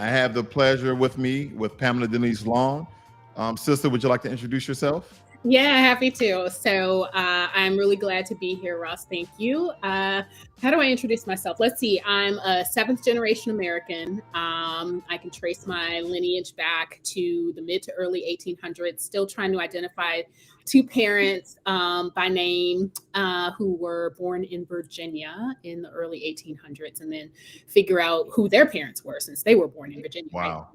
I have the pleasure with me with Pamela Denise Long. Sister, would you like to introduce yourself? Yeah, happy to. So I'm really glad to be here, Ross. Thank you. How do I introduce myself? Let's see. I'm a seventh generation American. I can trace my lineage back to the mid to early 1800s, still trying to identify two parents by name who were born in Virginia in the early 1800s, and then figure out who their parents were since they were born in Virginia. Wow.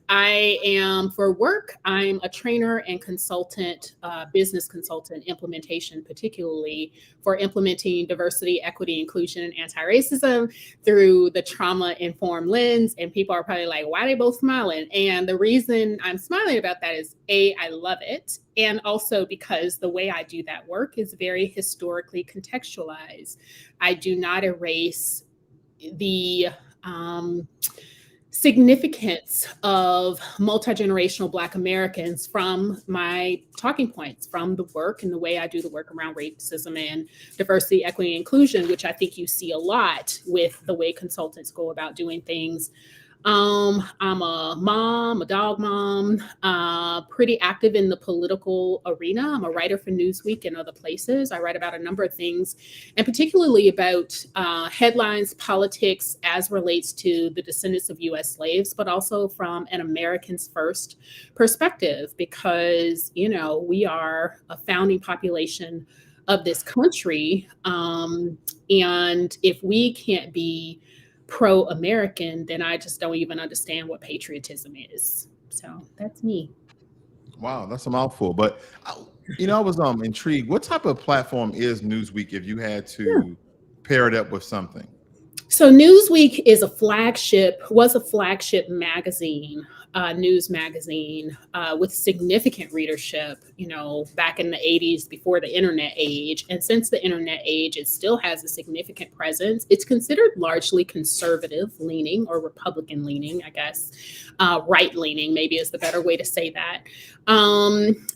I am, for work, I'm a trainer and consultant, business consultant, implementation, particularly for implementing diversity, equity, inclusion, and anti-racism through the trauma-informed lens. And people are probably like, why are they both smiling? And the reason I'm smiling about that is, A, I love it. And also because the way I do that work is very historically contextualized. I do not erase the significance of multi-generational Black Americans from my talking points, from the work and the way I do the work around racism and diversity, equity, and inclusion, which I think you see a lot with the way consultants go about doing things. I'm a mom, a dog mom, pretty active in the political arena. I'm a writer for Newsweek and other places. I write about a number of things, and particularly about headlines, politics as relates to the descendants of U.S. slaves, but also from an Americans First perspective, because, you know, we are a founding population of this country. And if we can't be pro-American, then I just don't even understand what patriotism is. So that's me. Wow, that's a mouthful. But I was intrigued. What type of platform is Newsweek if you had to pair it up with something? So Newsweek was a flagship magazine, news magazine with significant readership, back in the 80s before the internet age. And since the internet age, it still has a significant presence. It's considered largely conservative leaning or Republican leaning, I guess. Right leaning, maybe is the better way to say that.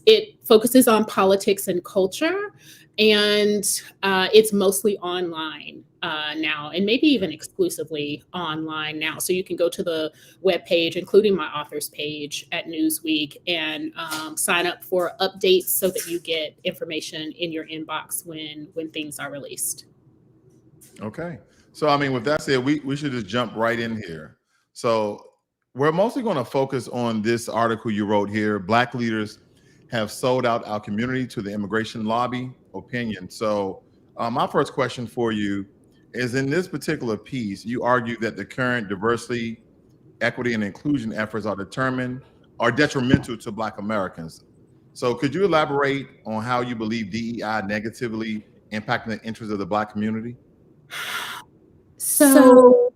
It focuses on politics and culture, and it's mostly online now, and maybe even exclusively online now. So you can go to the webpage, including my author's page at Newsweek, and sign up for updates so that you get information in your inbox when things are released. Okay. So, with that said, we should just jump right in here. So we're mostly going to focus on this article you wrote here. Black leaders have sold out our community to the immigration lobby opinion. So my first question for you is, in this particular piece, you argue that the current diversity, equity, and inclusion efforts are detrimental to Black Americans. So could you elaborate on how you believe DEI negatively impacting the interests of the Black community? So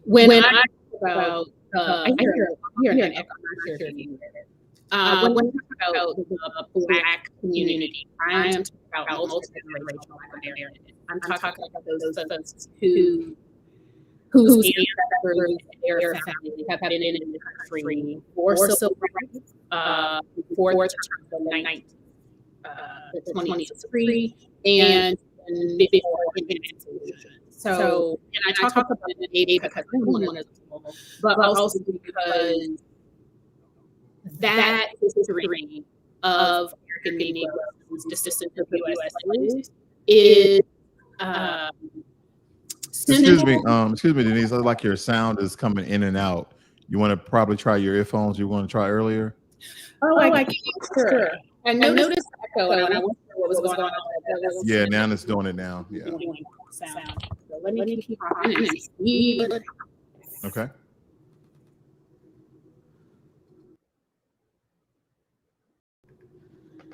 when I talk about, I hear an echo. When I talk about the Black community, I am talking about multi-generational Black Americans. I'm talking about those folks whose ancestors, their families have been in the country for civil rights, before the 20th and before independence. So, and I talk about it because everyone is people, but also because that history of American Negroes, descendants of U.S. slaves, is excuse me, Denise. I like your sound is coming in and out. You want to probably try your earphones you want to try earlier? I can. Sure. I noticed echo, and I wondered what was going on. Yeah, now it's doing it now. Yeah. So let me keep on and see. Okay.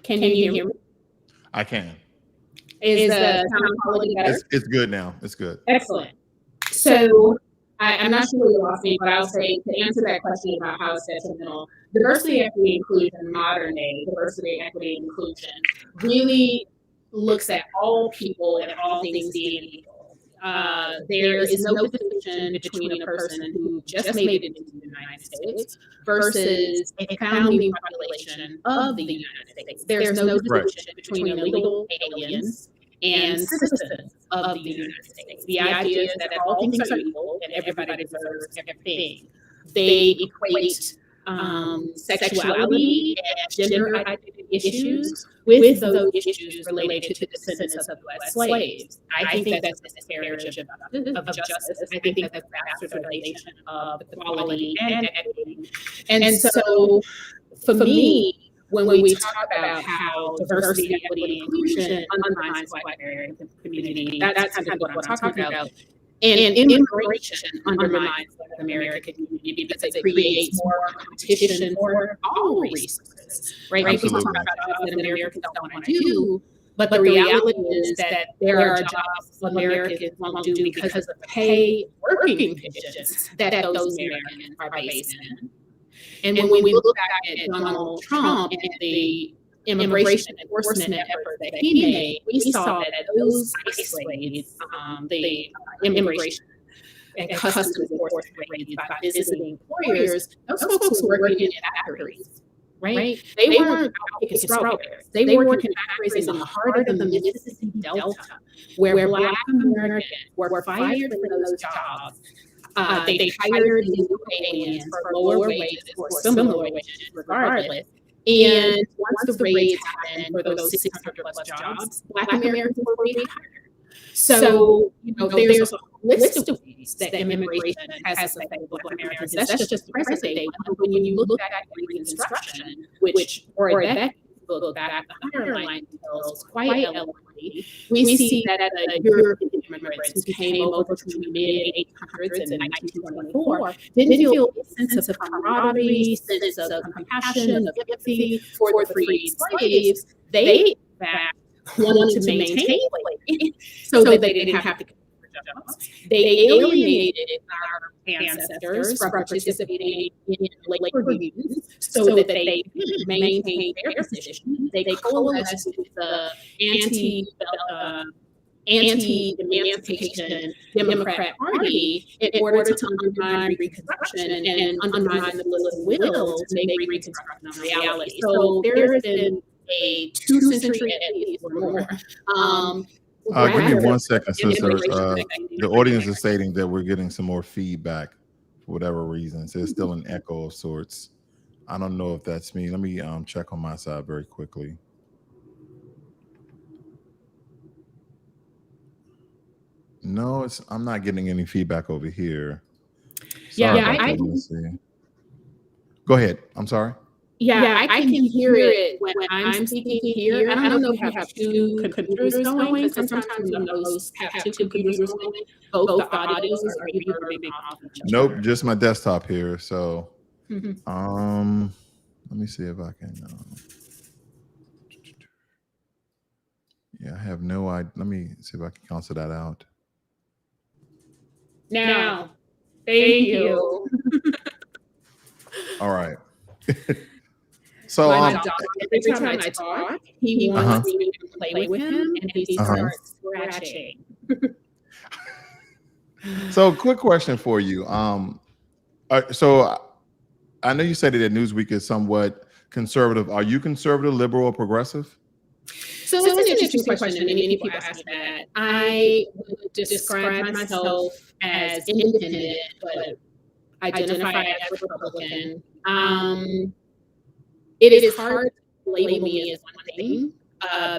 Can you hear me? I can. Is the sound quality better? It's good now. It's good. Excellent. So I'm not sure what you asked me, but I'll say, to answer that question about how it's detrimental, diversity, equity, inclusion, modern day diversity, equity, inclusion really looks at all people and all things being equal. There is no distinction between a person who just made it into the United States versus a founding population of the United States. There's no distinction between illegal aliens and citizens of the United States. The idea is that all things are equal, equal and everybody deserves everything. They equate sexuality and gender identity issues with those issues related to the descendants of U.S. slaves. I think that's a miscarriage of justice. I think that's a bastardization of equality and equity. And so, for me, when we talk about how diversity, equity, and inclusion undermines the Black American community, that's kind of what I'm talking about. And immigration undermines the American community because it creates more competition for all resources, right? People talk about jobs that Americans don't want to do, but the reality is that there are jobs Americans won't do because of the pay working conditions that those Americans are based in. And when we look back at Donald Trump and the immigration enforcement efforts that he made, we saw that those ICE slaves, the immigration and customs enforcement raids by visiting employers, those folks were working in factories, right? They weren't out picking strawberries. They were working in factories in the heart of the Mississippi Delta, where Black Americans were fired from those jobs. They hired illegal aliens for lower wages or similar wages, regardless. And once the raids happened for those 600 plus jobs, Black Americans were hired. So, there's a list of ways that immigration has affected Black Americans. That's just the present day. When you look back at Reconstruction, or at back the higher line details quite eloquently, we see that the European immigrants who came over to the mid-1800s and 1924 didn't feel a sense of camaraderie, sense of compassion, of empathy for the freed slaves. They, in fact, wanted to maintain slavery so that they didn't have to compete for jobs. They alienated our ancestors from participating in labor unions so that they could maintain their position. They coalesced with the anti-emancipation Democrat Party in order to undermine Reconstruction and undermine the political will to make Reconstruction a reality. So there has been a 2 century at least or more. Give me 1 second, sister. The audience is stating that we're getting some more feedback for whatever reason. So it's still an echo of sorts. I don't know if that's me. Let me check on my side very quickly. No, I'm not getting any feedback over here. Sorry about that. Let's see. Go ahead. I'm sorry. Yeah, I can hear it when I'm speaking here. I don't know if you have 2 computers going, because sometimes when those have 2 computers going, both the audios are reverbing off each other. Nope, just my desktop here. So, let me see if I can. Yeah, I have no idea. Let me see if I can cancel that out. Now, thank you. All right. So my dog, every time I talk, he wants me to play with him, and he starts scratching. So, quick question for you. So I know you said that Newsweek is somewhat conservative. Are you conservative, liberal, or progressive? So it's an interesting question, and many people ask me that. I would describe myself as independent, but identify as Republican. It is hard to label me as one thing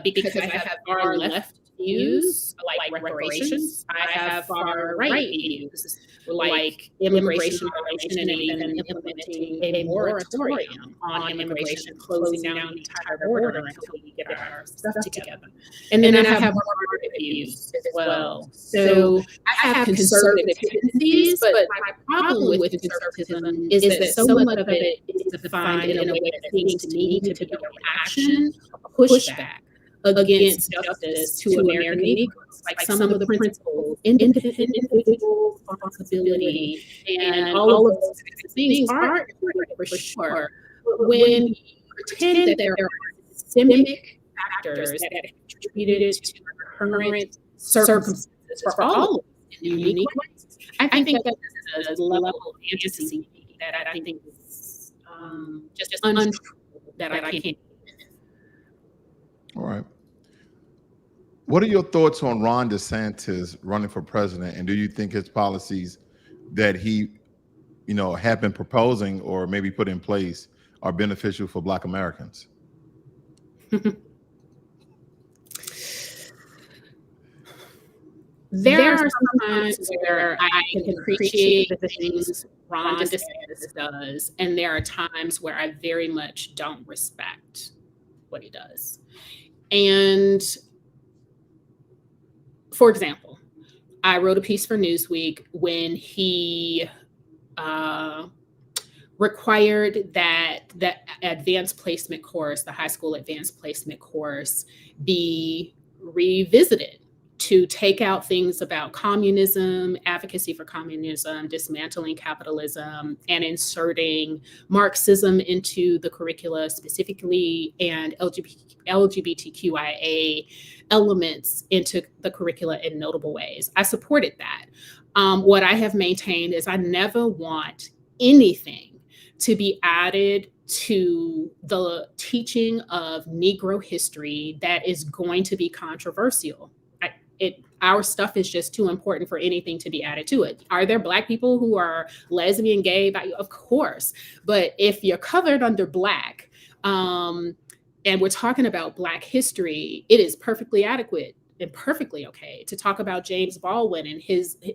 because I have far left views, like reparations. I have far right views, like immigration regulation and even implementing a moratorium on immigration, closing down the entire border until we get our stuff together. And then I have more moderate views as well. So I have conservative tendencies, but my problem with conservatism is that so much of it is defined in a way that seems to me to be action, pushback against justice to American Negroes, like some of the principles, independent individual responsibility, and all of those things are important for sure. But when you pretend that there are systemic factors that have contributed to current circumstances for all of us in unique ways, I think that there's a level of antecedent that I think is just untrue that I can't. All right. What are your thoughts on Ron DeSantis running for president, and do you think his policies that he, have been proposing or maybe put in place are beneficial for Black Americans? There are some times where I can appreciate the things Ron DeSantis does, and there are times where I very much don't respect what he does. And for example, I wrote a piece for Newsweek when he required that the advanced placement course, the high school advanced placement course, be revisited to take out things about communism, advocacy for communism, dismantling capitalism, and inserting Marxism into the curricula specifically, and LGBTQIA elements into the curricula in notable ways. I supported that. What I have maintained is I never want anything to be added to the teaching of Negro history that is going to be controversial. Our stuff is just too important for anything to be added to it. Are there Black people who are lesbian, gay? Of course. But if you're covered under Black, and we're talking about Black history, it is perfectly adequate and perfectly okay to talk about James Baldwin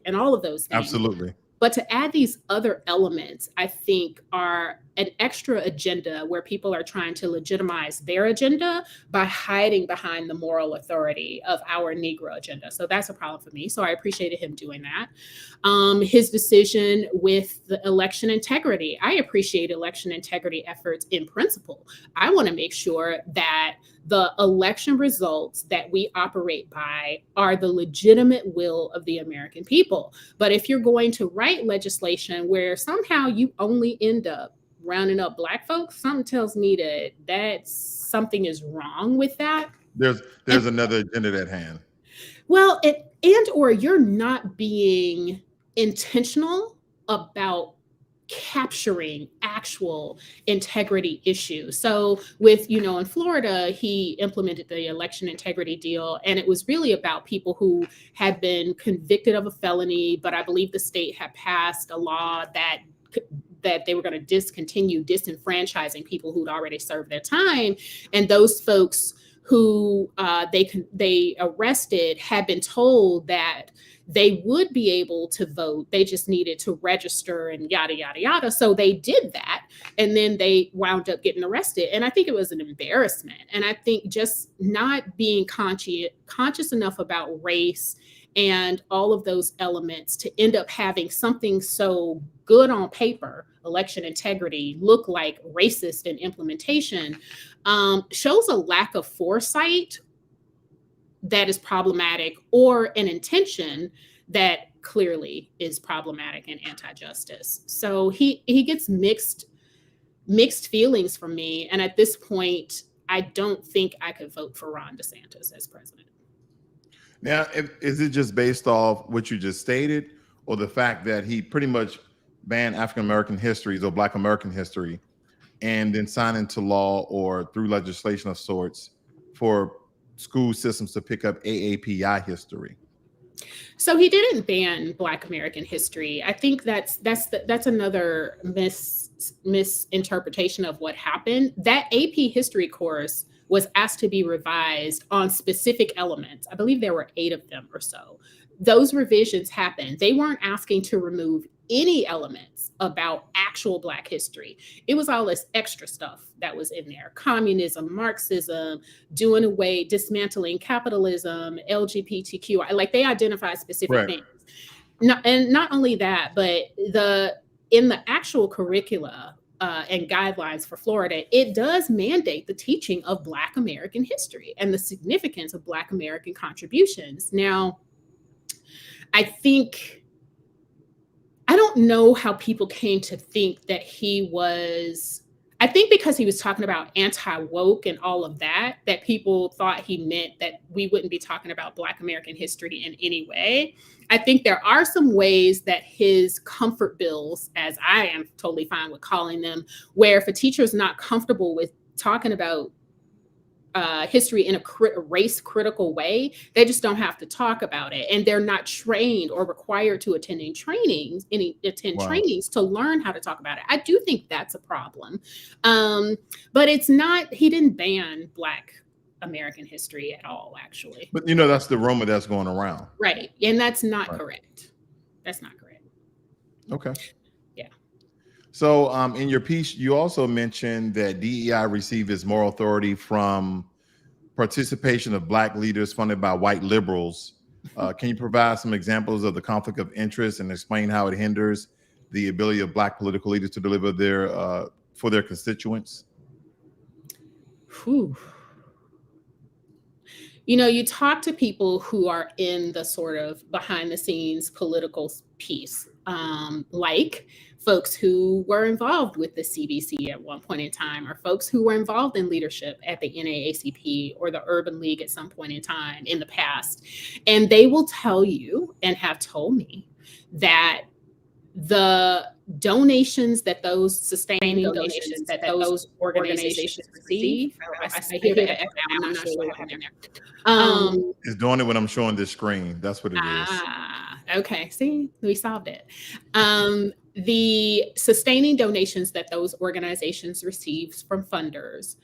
and all of those things. Absolutely. But to add these other elements, I think, are an extra agenda where people are trying to legitimize their agenda by hiding behind the moral authority of our Negro agenda. So that's a problem for me. So I appreciated him doing that. His decision with the election integrity. I appreciate election integrity efforts in principle. I want to make sure that the election results that we operate by are the legitimate will of the American people. But if you're going to write legislation where somehow you only end up rounding up Black folks, something tells me that something is wrong with that. There's another agenda at hand. Well, or you're not being intentional about capturing actual integrity issues. So with, in Florida, he implemented the election integrity deal, and it was really about people who had been convicted of a felony, but I believe the state had passed a law that they were going to discontinue disenfranchising people who'd already served their time. And those folks who they arrested had been told that they would be able to vote. They just needed to register and yada, yada, yada. So they did that. And then they wound up getting arrested. And I think it was an embarrassment. And I think just not being conscious enough about race and all of those elements to end up having something so good on paper, election integrity, look like racist in implementation, shows a lack of foresight that is problematic, or an intention that clearly is problematic and anti-justice. So he gets mixed feelings from me. And at this point, I don't think I could vote for Ron DeSantis as president. Now, is it just based off what you just stated, or the fact that he pretty much banned African-American histories or Black American history and then signed into law or through legislation of sorts for school systems to pick up AAPI history? So he didn't ban Black American history. I think that's another misinterpretation of what happened. That AP history course was asked to be revised on specific elements. I believe there were 8 of them or so. Those revisions happened. They weren't asking to remove any elements about actual Black history. It was all this extra stuff that was in there. Communism, Marxism, doing away, dismantling capitalism, LGBTQ. Like, they identify specific things. And not only that, but in the actual curricula and guidelines for Florida, it does mandate the teaching of Black American history and the significance of Black American contributions. Now, I don't know how people came to think that I think because he was talking about anti-woke and all of that people thought he meant that we wouldn't be talking about Black American history in any way. I think there are some ways that his comfort bills, as I am totally fine with calling them, where if a teacher is not comfortable with talking about history in a race critical way, they just don't have to talk about it, and they're not trained or required to attend trainings to learn how to talk about it. I do think that's a problem, but it's not. He didn't ban Black American history at all, actually. But that's the rumor that's going around, right? And that's not correct. That's not correct. Okay. Yeah. So in your piece, you also mentioned that DEI received its moral authority from participation of Black leaders funded by white liberals. Can you provide some examples of the conflict of interest and explain how it hinders the ability of Black political leaders to deliver for their constituents? Whew. You talk to people who are in the sort of behind the scenes political piece, like folks who were involved with the CBC at one point in time, or folks who were involved in leadership at the NAACP or the Urban League at some point in time in the past. And they will tell you, and have told me, that the donations that those sustaining donations that those organizations receive, I hear that echo. I'm not sure what happened there. It's doing it when I'm showing this screen. That's what it is. Okay. See, we solved it. The sustaining donations that those organizations receive from funders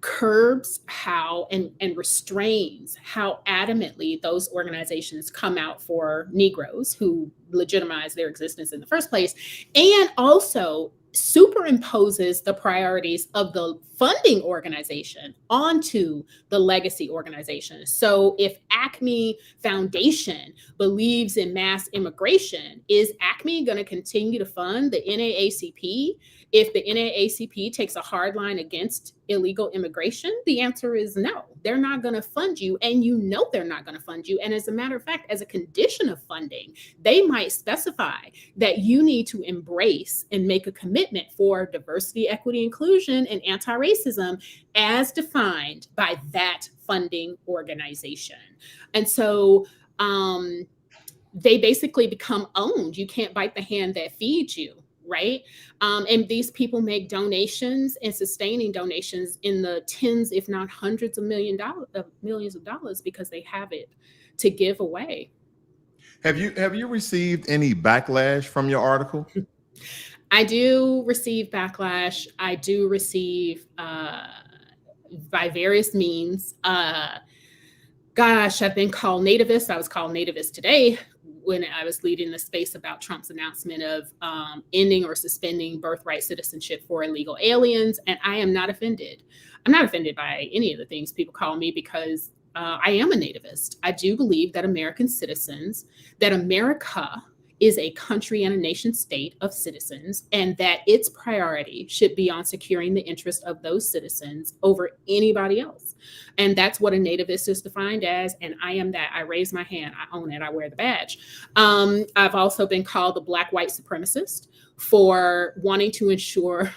curbs how and restrains how adamantly those organizations come out for Negroes who legitimize their existence in the first place, and also superimposes the priorities of the funding organization onto the legacy organization. So if Acme Foundation believes in mass immigration, is Acme going to continue to fund the NAACP if the NAACP takes a hard line against illegal immigration? The answer is no. They're not going to fund you, and they're not going to fund you. And as a matter of fact, as a condition of funding, they might specify that you need to embrace and make a commitment for diversity, equity, inclusion, and anti-racism as defined by that funding organization. And so they basically become owned. You can't bite the hand that feeds you. Right. And these people make donations and sustaining donations in the tens, if not hundreds of millions of dollars, because they have it to give away. Have you received any backlash from your article? I do receive backlash. I do receive by various means. Gosh, I've been called nativist. I was called nativist today when I was leading the space about Trump's announcement of ending or suspending birthright citizenship for illegal aliens. And I am not offended. I'm not offended by any of the things people call me, because I am a nativist. I do believe that American citizens, that America is a country and a nation state of citizens, and that its priority should be on securing the interest of those citizens over anybody else. And that's what a nativist is defined as. And I am that. I raise my hand. I own it. I wear the badge. I've also been called the Black white supremacist for wanting to ensure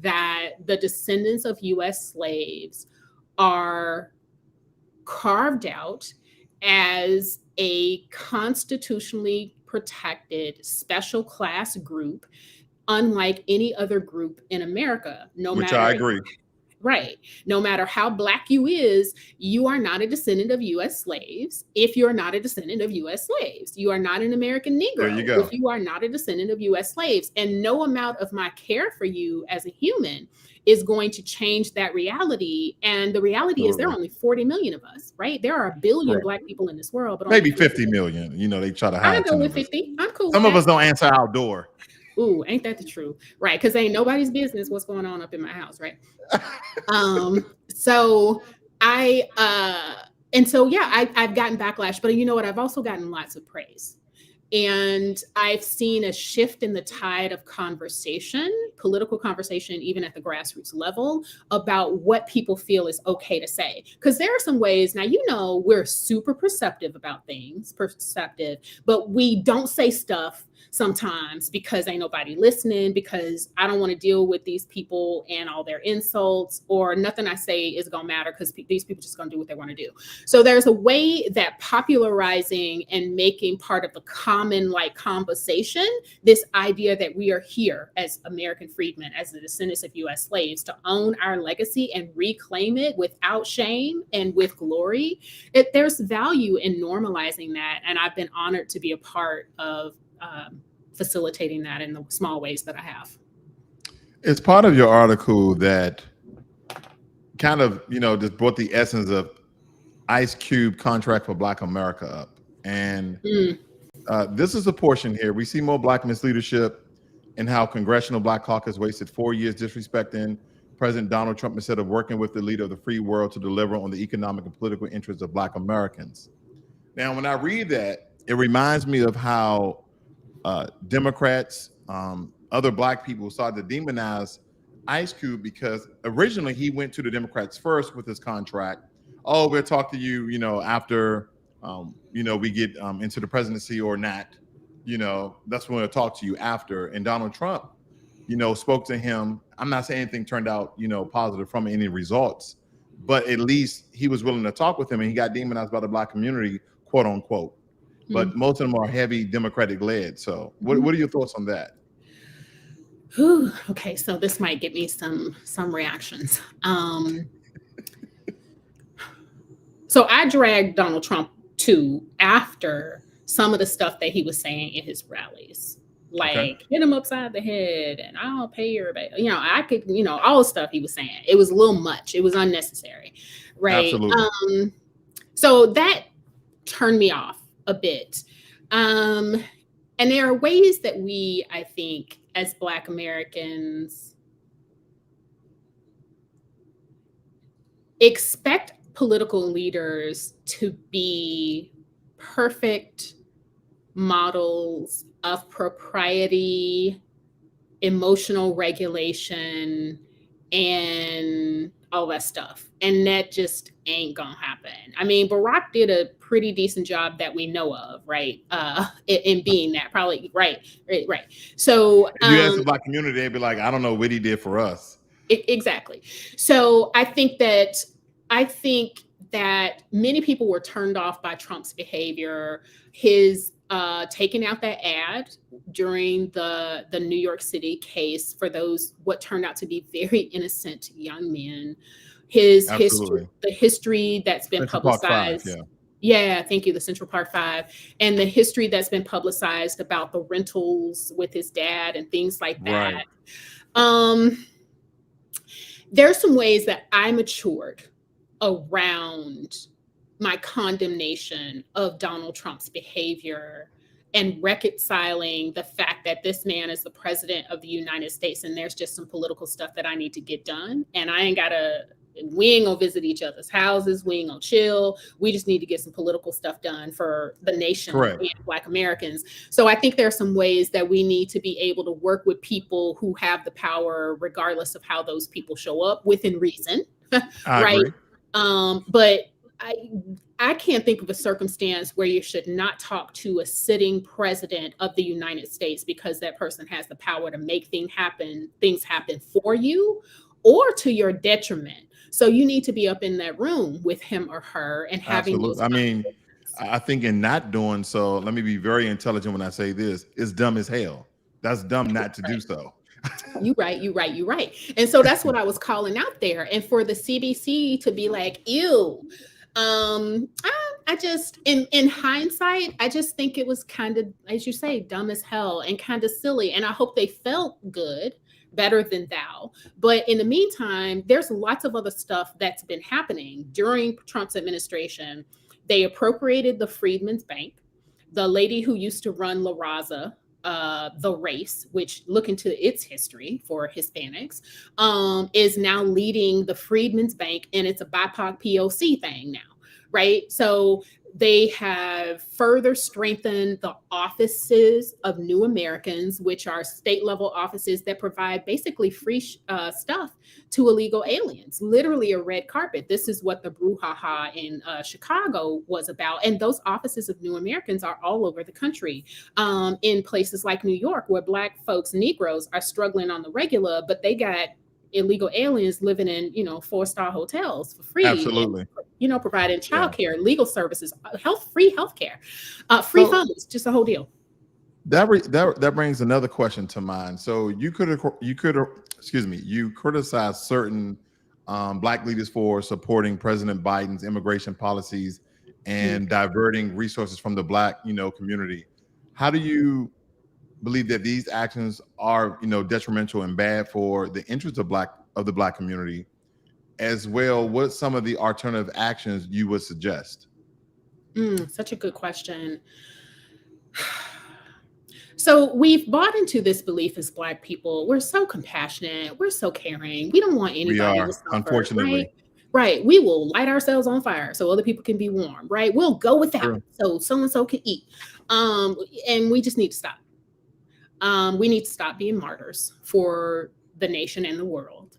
that the descendants of U.S. slaves are carved out as a constitutionally protected special class group, unlike any other group in America. Which I agree. Right. No matter how Black you are not a descendant of U.S. slaves. If you're not a descendant of U.S. slaves, you are not an American Negro. There you go. If you are not a descendant of U.S. slaves, and no amount of my care for you as a human is going to change that reality. And the reality is there are only 40 million of us, right? There are a billion Black people in this world, but maybe 50 million. They try to hide. I go with 50. I'm cool. Some of us don't answer our door. Ooh, ain't that the truth? Right. Because ain't nobody's business what's going on up in my house. Right. So I've gotten backlash, but you know what? I've also gotten lots of praise. And I've seen a shift in the tide of conversation, political conversation, even at the grassroots level, about what people feel is okay to say. Because there are some ways, now, we're super perceptive about things, but we don't say stuff sometimes because ain't nobody listening, because I don't want to deal with these people and all their insults, or nothing I say is going to matter because these people just going to do what they want to do. So there's a way that popularizing and making part of the common like conversation, this idea that we are here as American freedmen, as the descendants of US slaves, to own our legacy and reclaim it without shame and with glory. There's value in normalizing that. And I've been honored to be a part of facilitating that in the small ways that I have. It's part of your article that kind of, just brought the essence of Ice Cube contract for Black America up. And this is a portion here. We see more Black misleadership and how Congressional Black Caucus wasted 4 years disrespecting President Donald Trump instead of working with the leader of the free world to deliver on the economic and political interests of Black Americans. Now, when I read that, it reminds me of how Democrats, other Black people started to demonize Ice Cube because originally he went to the Democrats first with his contract. Oh, we'll talk to you, after, we get into the presidency or not. That's when we'll talk to you after. And Donald Trump, spoke to him. I'm not saying anything turned out, positive from any results, but at least he was willing to talk with him, and he got demonized by the Black community, quote unquote. But most of them are heavy Democratic led. So what are your thoughts on that? Whew, okay, so this might get me some reactions. So I dragged Donald Trump too after some of the stuff that he was saying in his rallies, like hit him upside the head and I'll pay your bail. I could, all the stuff he was saying. It was a little much. It was unnecessary, right? Absolutely. So that turned me off a bit. And there are ways that we, I think, as Black Americans, expect political leaders to be perfect models of propriety, emotional regulation, and all that stuff. And that just ain't gonna happen. I mean, Barack did a pretty decent job that we know of, right? In being that, probably, right. So if you ask the Black community, they'd be like, I don't know what he did for us. Exactly. So I think that many people were turned off by Trump's behavior, his taking out that ad during the New York City case for those what turned out to be very innocent young men, his history that's been Central publicized. Park 5, yeah, thank you. The Central Park 5 and the history that's been publicized about the rentals with his dad and things like that. Right. There's some ways that I matured around my condemnation of Donald Trump's behavior and reconciling the fact that this man is the president of the United States and there's just some political stuff that I need to get done. And we ain't gonna visit each other's houses. We ain't gonna chill. We just need to get some political stuff done for the nation and Black Americans. So I think there are some ways that we need to be able to work with people who have the power, regardless of how those people show up, within reason. I agree. But I can't think of a circumstance where you should not talk to a sitting president of the United States because that person has the power to make things happen for you or to your detriment. So you need to be up in that room with him or her and having those. I mean, I think in not doing so, let me be very intelligent when I say this, it's dumb as hell. That's dumb not to do so. You're right. And so that's what I was calling out there. And for the CBC to be like, ew, I just, in hindsight, I just think it was kind of, as you say, dumb as hell and kind of silly. And I hope they felt good, better than thou. But in the meantime, there's lots of other stuff that's been happening during Trump's administration. They appropriated the Freedmen's Bank. The lady who used to run La Raza, the race, which look into its history for Hispanics, is now leading the Freedmen's Bank, and it's a BIPOC POC thing now, right? So They have further strengthened the offices of New Americans, which are state level offices that provide basically free stuff to illegal aliens, literally a red carpet. This is what the brouhaha in Chicago was about. And those offices of New Americans are all over the country, in places like New York, where Black folks, Negroes, are struggling on the regular, but they got illegal aliens living in 4-star hotels for free. Absolutely. And, providing childcare, legal services, free healthcare, free phones, just a whole deal. That brings another question to mind. So you criticize certain Black leaders for supporting President Biden's immigration policies and diverting resources from the Black community. How do you believe that these actions are detrimental and bad for the interests of the Black community? As well, what some of the alternative actions you would suggest? Such a good question. So we've bought into this belief as Black people. We're so compassionate. We're so caring. We don't want anybody to suffer, unfortunately. Right. We will light ourselves on fire so other people can be warm, right? We'll go without so so-and-so can eat. And we just need to stop. We need to stop being martyrs for the nation and the world.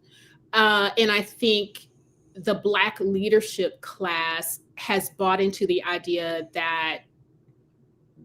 And I think the Black leadership class has bought into the idea that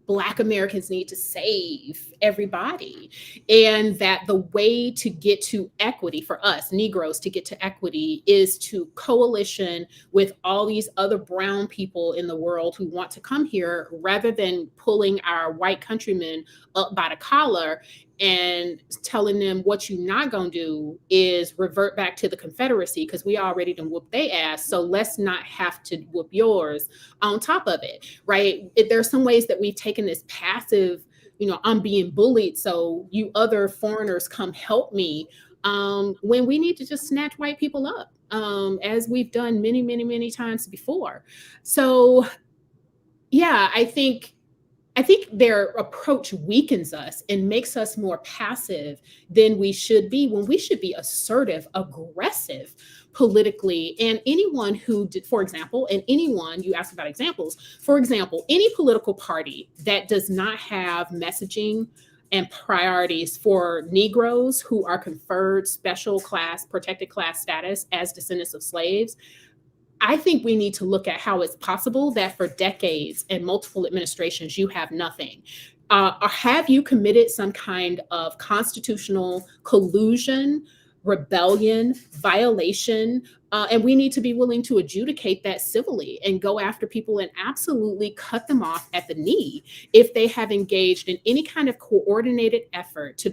Black Americans need to save everybody, and that the way to get to equity for us Negroes to get to equity is to coalition with all these other brown people in the world who want to come here, rather than pulling our white countrymen up by the collar and telling them what you not gonna do is revert back to the Confederacy because we already done whoop they ass. So let's not have to whoop yours on top of it, right? There's some ways that we've taken this passive, I'm being bullied, so you other foreigners come help me, when we need to just snatch white people up, as we've done many, many, many times before. So yeah, I think their approach weakens us and makes us more passive than we should be, when we should be assertive, aggressive politically. And anyone who did, for example, you asked about examples, for example, any political party that does not have messaging and priorities for Negroes who are conferred special class, protected class status as descendants of slaves, I think we need to look at how it's possible that for decades and multiple administrations, you have nothing. Or have you committed some kind of constitutional collusion, rebellion, violation? And we need to be willing to adjudicate that civilly and go after people and absolutely cut them off at the knee if they have engaged in any kind of coordinated effort to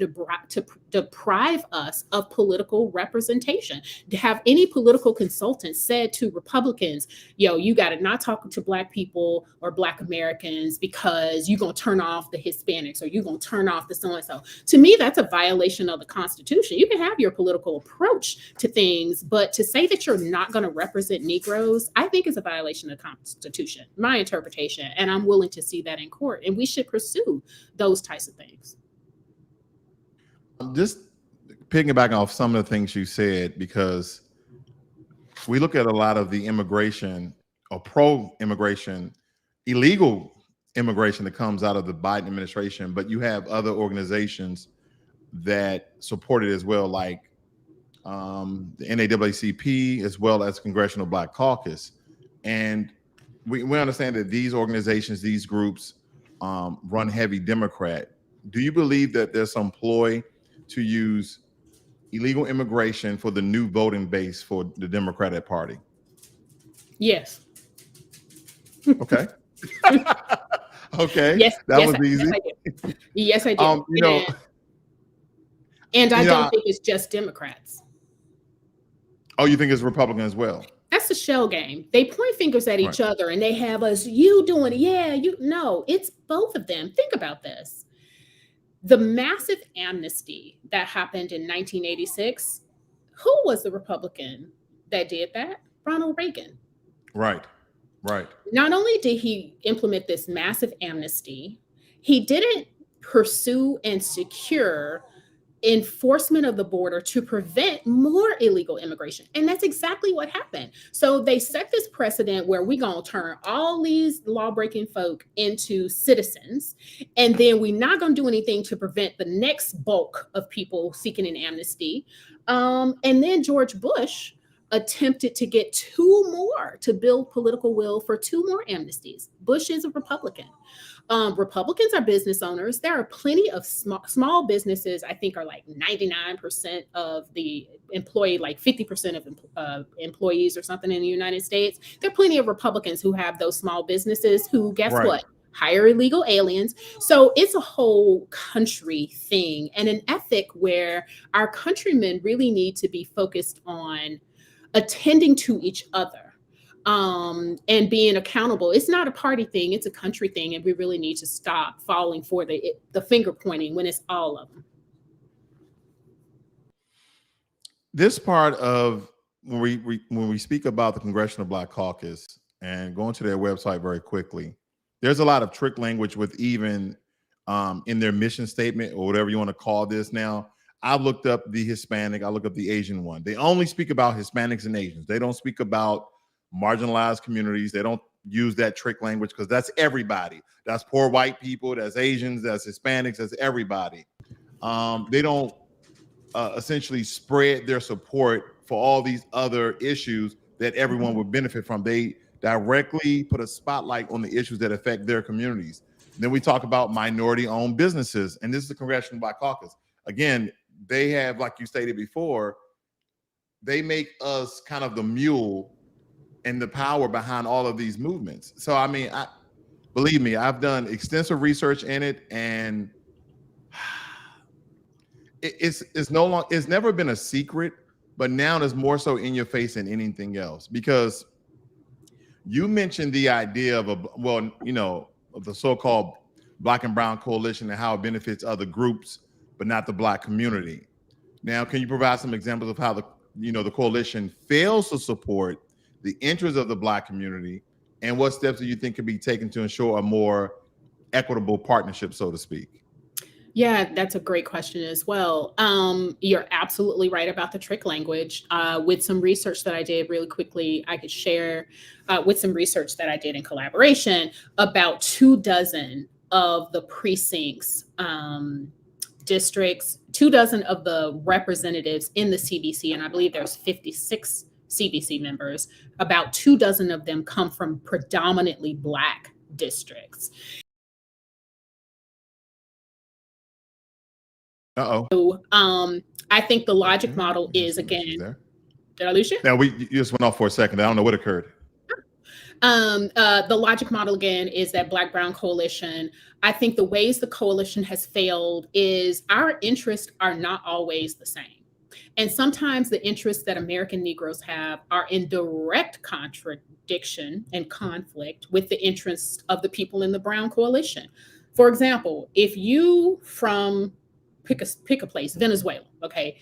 deprive us of political representation. To have any political consultant said to Republicans, you got to not talk to Black people or Black Americans because you're going to turn off the Hispanics or you're going to turn off the so-and-so. To me, that's a violation of the Constitution. You can have your political approach to things, but to say that you're not going to represent Negroes, I think is a violation of the Constitution, my interpretation. And I'm willing to see that in court. And we should pursue those types of things. Just piggybacking off some of the things you said, because we look at a lot of the immigration or pro-immigration, illegal immigration that comes out of the Biden administration, but you have other organizations that support it as well, like the NAACP, as well as Congressional Black Caucus. And we understand that these organizations, these groups run heavy Democrat. Do you believe that there's some ploy to use illegal immigration for the new voting base for the Democratic Party? Yes. Okay. Okay. Yes. That was easy. Yes, I do. And I don't think it's just Democrats. Oh, you think it's Republican as well? That's a shell game. They point fingers at each other and they have us, you doing it. Yeah, no, it's both of them. Think about this. The massive amnesty that happened in 1986, who was the Republican that did that? Ronald Reagan. Right. Not only did he implement this massive amnesty, he didn't pursue and secure enforcement of the border to prevent more illegal immigration. And that's exactly what happened. So they set this precedent where we're going to turn all these law-breaking folk into citizens, and then we're not going to do anything to prevent the next bulk of people seeking an amnesty. And then George Bush attempted to get two more, to build political will for two more amnesties. Bush is a Republican. Republicans are business owners. There are plenty of small businesses, I think, are like 99% of the employee, like 50% of employees or something in the United States. There are plenty of Republicans who have those small businesses who, guess Right. what? Hire illegal aliens. So it's a whole country thing and an ethic where our countrymen really need to be focused on attending to each other. And being accountable. It's not a party thing, it's a country thing, and we really need to stop falling for the finger pointing when it's all of them. This part of when we speak about the Congressional Black Caucus and going to their website very quickly, there's a lot of trick language with even in their mission statement or whatever you want to call this now. I've looked up the Hispanic, I look up the Asian one. They only speak about Hispanics and Asians. They don't speak about marginalized communities. They don't use that trick language because that's everybody. That's poor white people, that's Asians, that's Hispanics, that's everybody. They don't essentially spread their support for all these other issues that everyone would benefit from. They directly put a spotlight on the issues that affect their communities. Then we talk about minority-owned businesses, and this is the Congressional Black Caucus. Again, they have, like you stated before, they make us kind of the mule and the power behind all of these movements. So, I mean, believe me, I've done extensive research in it, and it's no longer, it's never been a secret, but now it's more so in your face than anything else. Because you mentioned the idea of of the so-called Black and Brown coalition and how it benefits other groups, but not the Black community. Now, can you provide some examples of how the coalition fails to support the interests of the Black community, and what steps do you think could be taken to ensure a more equitable partnership, so to speak? Yeah, that's a great question as well. You're absolutely right about the trick language. With some research that I did really quickly, I could share with some research that I did in collaboration, about 24 of the precincts, districts, 24 of the representatives in the CBC, and I believe there's 56 CBC members, about 24 of them come from predominantly Black districts. So I think the logic model is, again, did I lose you? Now you just went off for a second. I don't know what occurred. The logic model, again, is that Black-Brown coalition. I think the ways the coalition has failed is our interests are not always the same. And sometimes the interests that American Negroes have are in direct contradiction and conflict with the interests of the people in the Brown coalition. For example, if you pick a place, Venezuela, okay,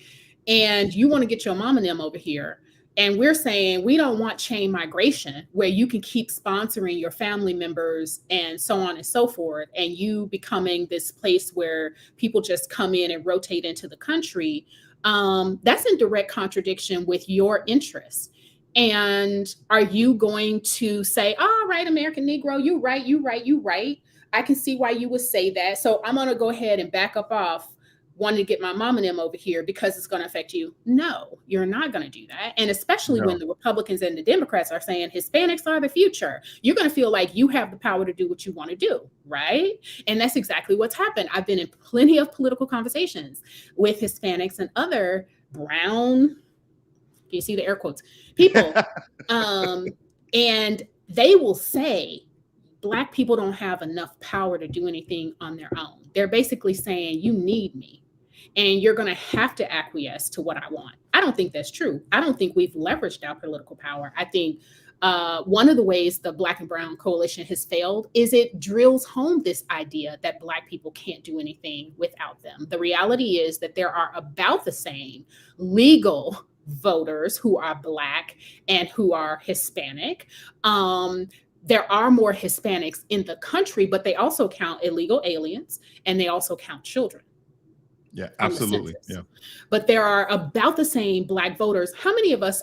and you want to get your mom and them over here, and we're saying we don't want chain migration where you can keep sponsoring your family members and so on and so forth, and you becoming this place where people just come in and rotate into the country, that's in direct contradiction with your interests. And are you going to say, all right, American Negro, you right. I can see why you would say that. So I'm going to go ahead and back up off wanting to get my mom and them over here because it's going to affect you. No, you're not going to do that. And especially when the Republicans and the Democrats are saying Hispanics are the future, you're going to feel like you have the power to do what you want to do, right? And that's exactly what's happened. I've been in plenty of political conversations with Hispanics and other brown, you see the air quotes, people. And they will say, Black people don't have enough power to do anything on their own. They're basically saying, you need me, and you're going to have to acquiesce to what I want. I don't think that's true. I don't think we've leveraged our political power. I think one of the ways the Black and Brown coalition has failed is it drills home this idea that Black people can't do anything without them. The reality is that there are about the same legal voters who are Black and who are Hispanic. There are more Hispanics in the country, but they also count illegal aliens and they also count children. Yeah, from the absolutely. census. Yeah. But there are about the same Black voters. How many of us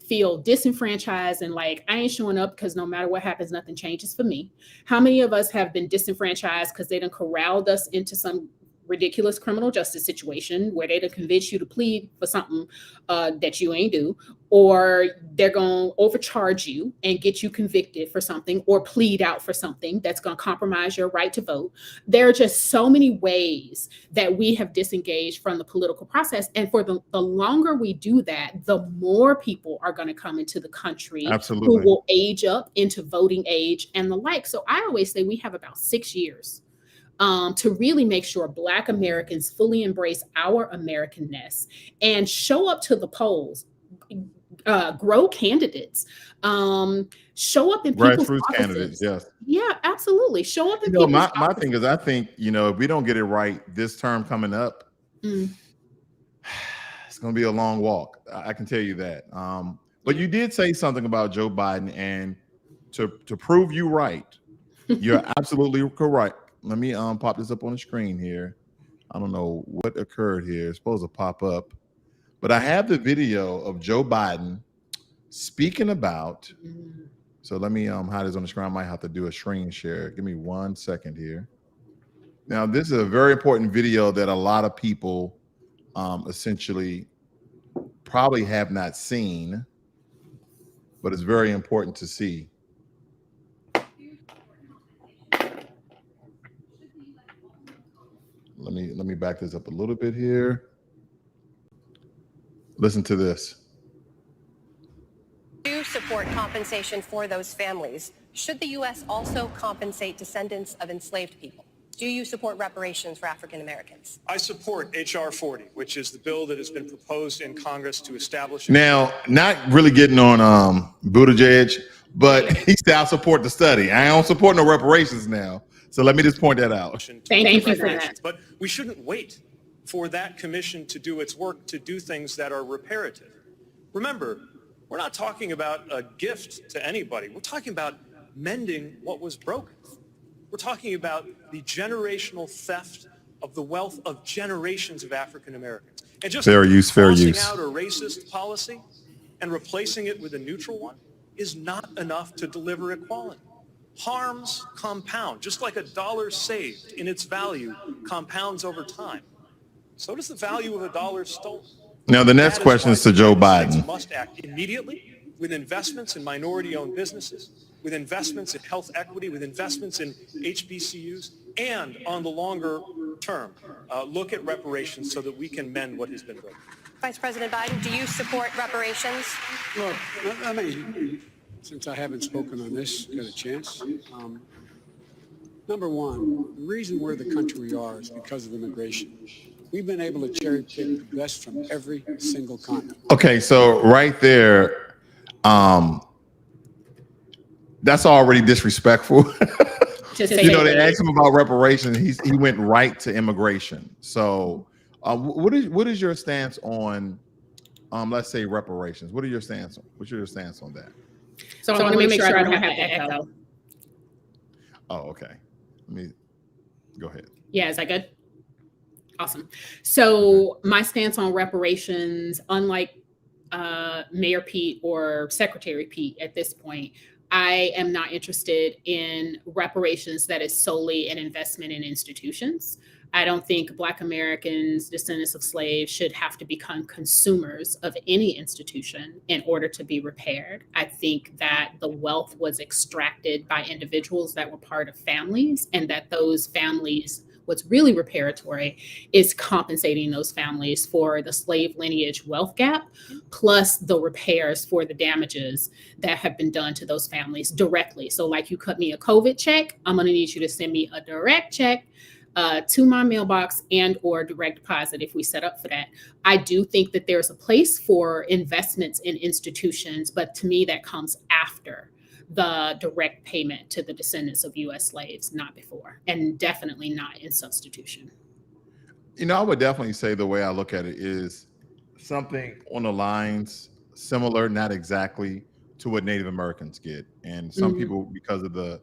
feel disenfranchised and like, I ain't showing up because no matter what happens, nothing changes for me? How many of us have been disenfranchised because they done corralled us into some ridiculous criminal justice situation where they done convince you to plead for something that you ain't do, or they're going to overcharge you and get you convicted for something, or plead out for something that's going to compromise your right to vote? There are just so many ways that we have disengaged from the political process. And for the longer we do that, the more people are going to come into the country who Absolutely. will age up into voting age and the like. So I always say we have about 6 years to really make sure Black Americans fully embrace our Americanness and show up to the polls, grow candidates, show up in people's Grassroots candidates. offices. Yes. Yeah, absolutely. Show up in You know, people's my offices. thing is, I think, you know, if we don't get it right this term coming up, Mm. it's going to be a long walk. I can tell you that. But you did say something about Joe Biden, and to prove you right, you're absolutely correct. Let me pop this up on the screen here. I don't know what occurred here. It's supposed to pop up, but I have the video of Joe Biden speaking about. So let me hide this on the screen. I might have to do a screen share. Give me 1 second here. Now, this is a very important video that a lot of people essentially probably have not seen, but it's very important to see. Let me back this up a little bit here. Listen to this. Do support compensation for those families. Should the U.S. also compensate descendants of enslaved people? Do you support reparations for African Americans? I support H.R. 40, which is the bill that has been proposed in Congress to establish. Now, not really getting on Buttigieg, but he said, I support the study. I don't support no reparations now. So let me just point that out. Thank you for that. But we shouldn't wait for that commission to do its work to do things that are reparative. Remember, we're not talking about a gift to anybody. We're talking about mending what was broken. We're talking about the generational theft of the wealth of generations of African Americans. And just fair use. tossing out a racist policy and replacing it with a neutral one is not enough to deliver equality. Harms compound, just like a dollar saved in its value compounds over time. So does the value of a dollar stolen. Now, the next question is to Joe Biden. Must act immediately with investments in minority-owned businesses, with investments in health equity, with investments in HBCUs, and on the longer term, look at reparations so that we can mend what has been broken. Vice President Biden, do you support reparations? Look, I mean, since I haven't spoken on this, got a chance. Number one, the reason we're the country we are is because of immigration. We've been able to cherry pick the best from every single continent. Okay, so right there, that's already disrespectful. You know, they asked him about reparations. He went right to immigration. So, what is your stance on, let's say, reparations? What's your stance on that? So I want to make sure I don't have that echo. Oh, okay. Let me go ahead. Yeah, is that good? Awesome. So my stance on reparations, unlike Mayor Pete or Secretary Pete at this point, I am not interested in reparations that is solely an investment in institutions. I don't think Black Americans, descendants of slaves, should have to become consumers of any institution in order to be repaired. I think that the wealth was extracted by individuals that were part of families, and that those families, what's really reparatory is compensating those families for the slave lineage wealth gap, plus the repairs for the damages that have been done to those families directly. So like you cut me a COVID check, I'm gonna need you to send me a direct check to my mailbox and or direct deposit if we set up for that. I do think that there's a place for investments in institutions, but to me that comes after the direct payment to the descendants of U.S. slaves, not before, and definitely not in substitution. You know, I would definitely say the way I look at it is something on the lines similar, not exactly, to what Native Americans get. And some people, because of the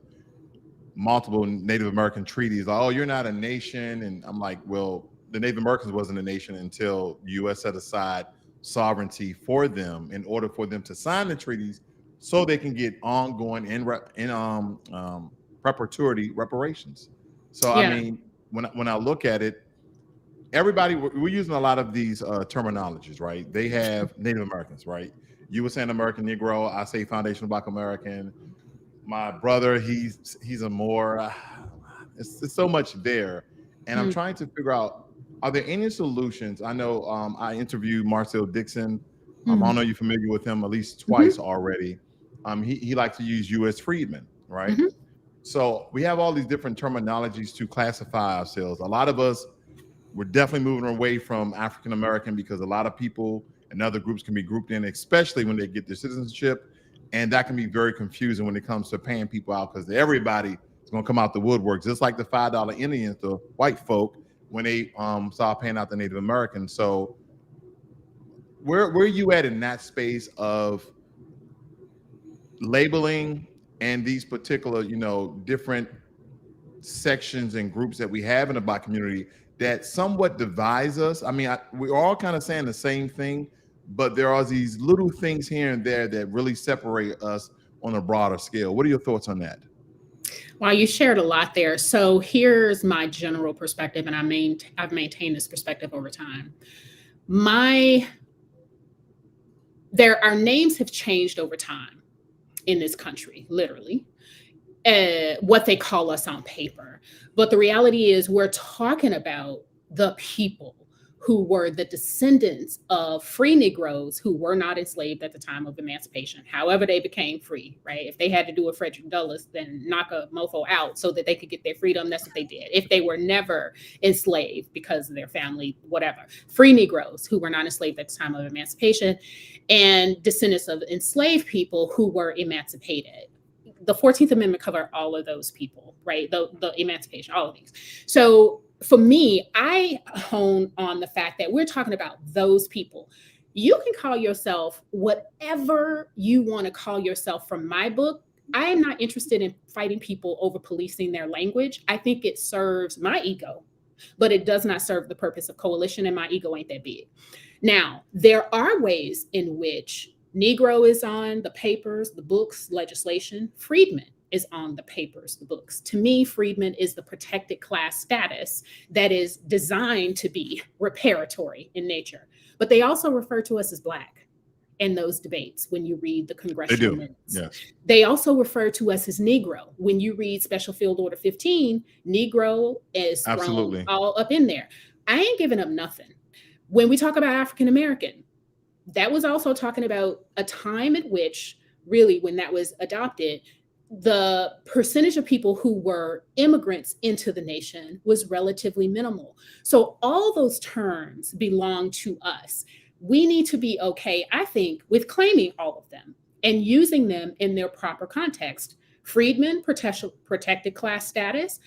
multiple Native American treaties, oh, you're not a nation. And I'm like, well, the Native Americans wasn't a nation until the U.S. set aside sovereignty for them in order for them to sign the treaties, so they can get ongoing and preparatory reparations. So I Yeah. mean, when I look at it, everybody, we're using a lot of these terminologies, right? They have Native Americans, right? You were saying American Negro, I say foundational Black American. My brother, he's a more, it's so much there. And I'm trying to figure out, are there any solutions? I know I interviewed Marcel Dixon. I don't know you're familiar with him, at least twice already. He likes to use U.S. freedmen, right? So we have all these different terminologies to classify ourselves. A lot of us, we're definitely moving away from African American, because a lot of people and other groups can be grouped in, especially when they get their citizenship. And that can be very confusing when it comes to paying people out, because everybody is going to come out the woodwork, just like the $5 Indians, the white folk, when they started paying out the Native Americans. So where are you at in that space of labeling and these particular, different sections and groups that we have in the Black community that somewhat divides us? I mean, we're all kind of saying the same thing, but there are these little things here and there that really separate us on a broader scale. What are your thoughts on that? Well, you shared a lot there. So here's my general perspective, and I've maintained this perspective over time. Our names have changed over time in this country, literally, what they call us on paper. But the reality is we're talking about the people who were the descendants of free Negroes who were not enslaved at the time of emancipation. However, they became free, right? If they had to do a Frederick Douglass, then knock a mofo out so that they could get their freedom, that's what they did. If they were never enslaved because of their family, whatever. Free Negroes who were not enslaved at the time of emancipation, and descendants of enslaved people who were emancipated. The 14th Amendment covered all of those people, right? The emancipation, all of these. So for me, I hone on the fact that we're talking about those people. You can call yourself whatever you want to call yourself from my book. I am not interested in fighting people over policing their language. I think it serves my ego, but it does not serve the purpose of coalition, and my ego ain't that big. Now, there are ways in which Negro is on the papers, the books, legislation. Freedmen is on the papers, the books. To me, freedmen is the protected class status that is designed to be reparatory in nature. But they also refer to us as Black in those debates when you read the congressional minutes. Yes. They also refer to us as Negro. When you read Special Field Order 15, Negro is thrown all up in there. I ain't giving up nothing. When we talk about African American, that was also talking about a time at which, really, when that was adopted, the percentage of people who were immigrants into the nation was relatively minimal. So all those terms belong to us. We need to be okay, I think, with claiming all of them and using them in their proper context. Freedmen, protected class status.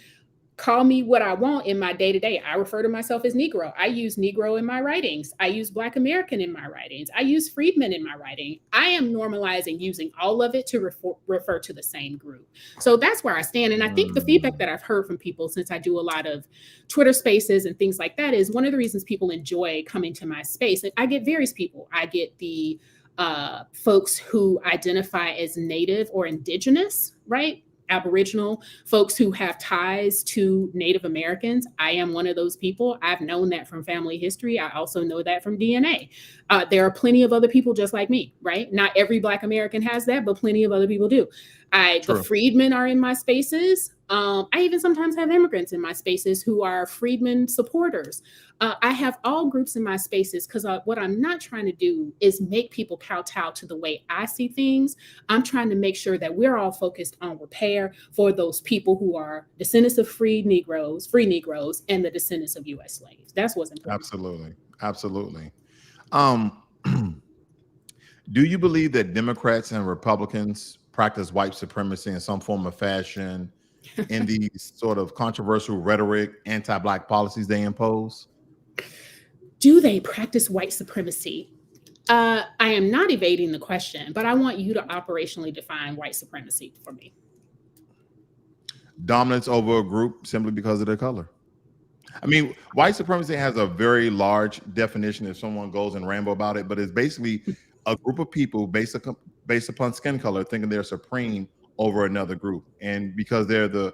Call me what I want in my day-to-day. I refer to myself as Negro. I use Negro in my writings. I use Black American in my writings. I use freedmen in my writing. I am normalizing using all of it to refer to the same group. So that's where I stand. And I think the feedback that I've heard from people, since I do a lot of Twitter spaces and things like that, is one of the reasons people enjoy coming to my space. And I get various people. I get the folks who identify as Native or Indigenous, right? Aboriginal folks who have ties to Native Americans. I am one of those people. I've known that from family history. I also know that from DNA. There are plenty of other people just like me, right? Not every Black American has that, but plenty of other people do. The freedmen are in my spaces. I even sometimes have immigrants in my spaces who are freedmen supporters. I have all groups in my spaces because what I'm not trying to do is make people kowtow to the way I see things. I'm trying to make sure that we're all focused on repair for those people who are descendants of free Negroes, and the descendants of U.S. slaves. That's what's important. Absolutely. Do you believe that Democrats and Republicans practice white supremacy in some form or fashion in these sort of controversial rhetoric, anti-Black policies they impose? Do they practice white supremacy? I am not evading the question, but I want you to operationally define white supremacy for me. Dominance over a group simply because of their color. I mean, white supremacy has a very large definition if someone goes and ramble about it, but it's basically a group of people based upon skin color thinking they're supreme over another group. And because they're the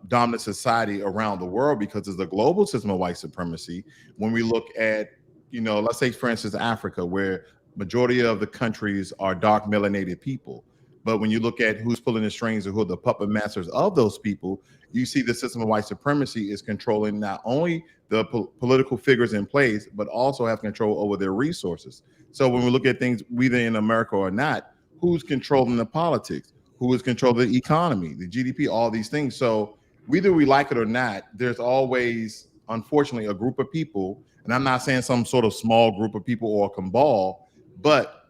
dominant society around the world, because it's a global system of white supremacy, when we look at, let's say, for instance, Africa, where majority of the countries are dark melanated people. But when you look at who's pulling the strings or who are the puppet masters of those people, you see the system of white supremacy is controlling not only the political figures in place, but also have control over their resources. So when we look at things, whether in America or not, who's controlling the politics, who is controlling the economy, the GDP, all these things. So whether we like it or not, there's always, unfortunately, a group of people, and I'm not saying some sort of small group of people or a cabal, but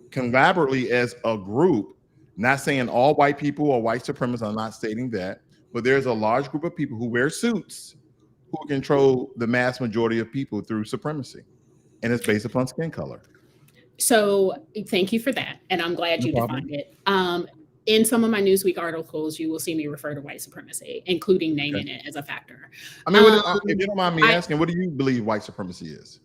collaboratively as a group, not saying all white people or white supremacists, I'm not stating that, but there's a large group of people who wear suits who control the mass majority of people through supremacy. And it's based upon skin color. So thank you for that. And I'm glad you defined it. In some of my Newsweek articles, you will see me refer to white supremacy, including naming it as a factor. I mean, if you don't mind me asking, what do you believe white supremacy is?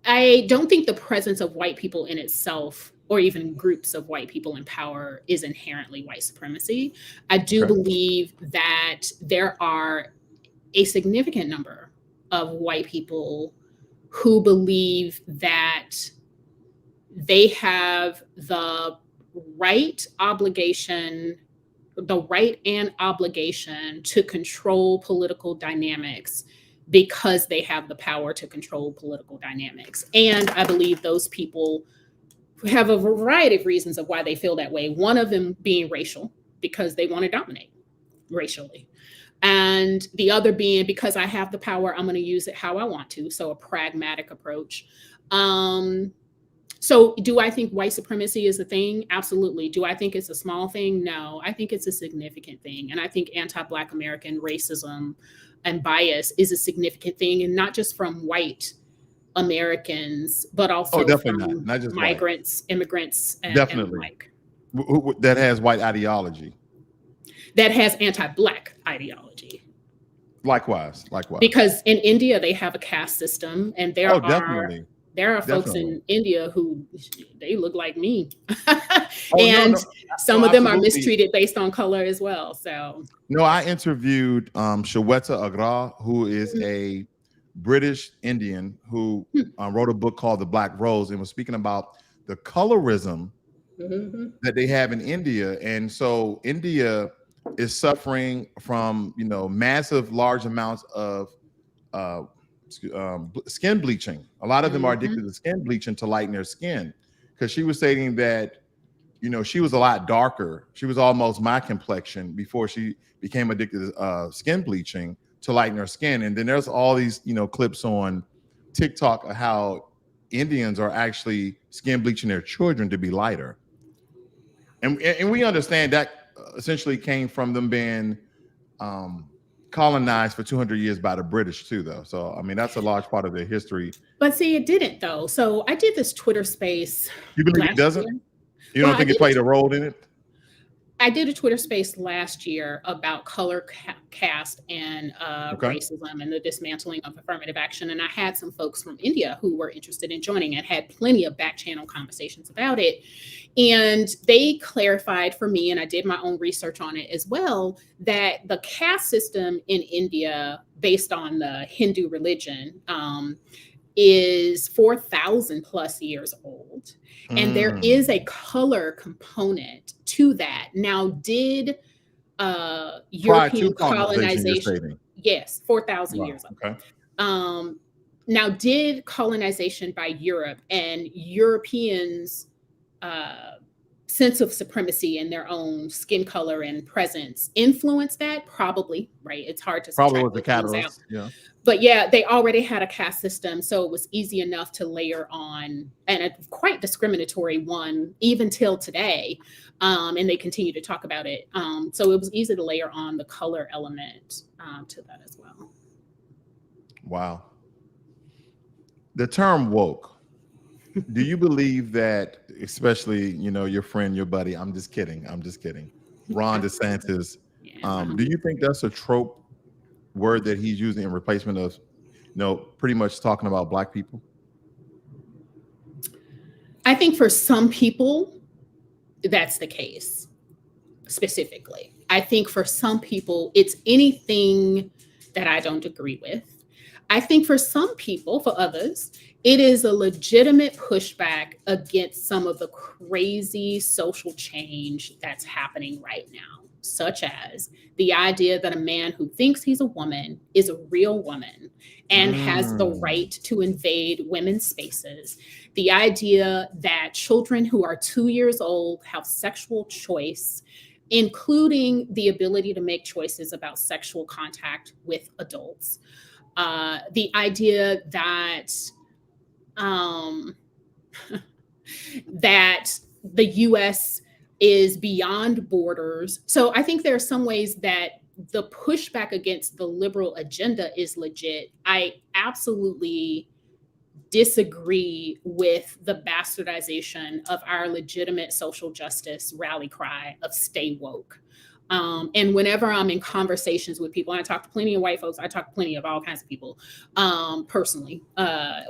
I don't think the presence of white people in itself, or even groups of white people in power, is inherently white supremacy. I do believe that there are a significant number of white people who believe that they have the right and obligation to control political dynamics because they have the power to control political dynamics. And I believe those people have a variety of reasons of why they feel that way. One of them being racial, because they want to dominate racially. And the other being, because I have the power, I'm going to use it how I want to. So a pragmatic approach. So do I think white supremacy is a thing? Absolutely. Do I think it's a small thing? No, I think it's a significant thing. And I think anti-Black American racism and bias is a significant thing, and not just from white Americans, but also from not just migrants, immigrants, and definitely that has white ideology, that has anti-Black ideology. Likewise. Because in India they have a caste system, and there are folks in India who they look like me, and some of them are mistreated based on color as well. So I interviewed Shweta Agra, who is a British Indian who wrote a book called The Black Rose, and was speaking about the colorism that they have in India. And so India is suffering from, massive, large amounts of skin bleaching. A lot of them are addicted to skin bleaching to lighten their skin, because she was stating that, she was a lot darker. She was almost my complexion before she became addicted to skin bleaching to lighten her skin. And then there's all these, clips on TikTok of how Indians are actually skin bleaching their children to be lighter. And we understand that essentially came from them being colonized for 200 years by the British too, though. So, I mean, that's a large part of their history. But see, it didn't, though. So I did this Twitter space. You believe it doesn't? You don't think it played a role in it? I did a Twitter space last year about color, caste, and racism and the dismantling of affirmative action. And I had some folks from India who were interested in joining and had plenty of back channel conversations about it. And they clarified for me, and I did my own research on it as well, that the caste system in India, based on the Hindu religion, is 4,000 plus years old. And there is a color component to that. Now, did European colonization, yes, 4,000 years old. Okay. Now, did colonization by Europe and Europeans' sense of supremacy in their own skin color and presence influence that? Probably, right? It's hard to probably was the catalyst. Yeah. But yeah, they already had a caste system, so it was easy enough to layer on, and a quite discriminatory one, even till today. And they continue to talk about it. So it was easy to layer on the color element to that as well. Wow. The term woke. Do you believe that, especially, your friend, your buddy, I'm just kidding, Ron DeSantis, do you think that's a trope word that he's using in replacement of, pretty much talking about Black people? I think for some people, that's the case, specifically. I think for some people, it's anything that I don't agree with. I think for some people, for others, it is a legitimate pushback against some of the crazy social change that's happening right now, such as the idea that a man who thinks he's a woman is a real woman and has the right to invade women's spaces. The idea that children who are 2 years old have sexual choice, including the ability to make choices about sexual contact with adults. The idea that that the U.S. is beyond borders. So I think there are some ways that the pushback against the liberal agenda is legit. I absolutely disagree with the bastardization of our legitimate social justice rally cry of stay woke. And whenever I'm in conversations with people, and I talk to plenty of white folks, I talk to plenty of all kinds of people, personally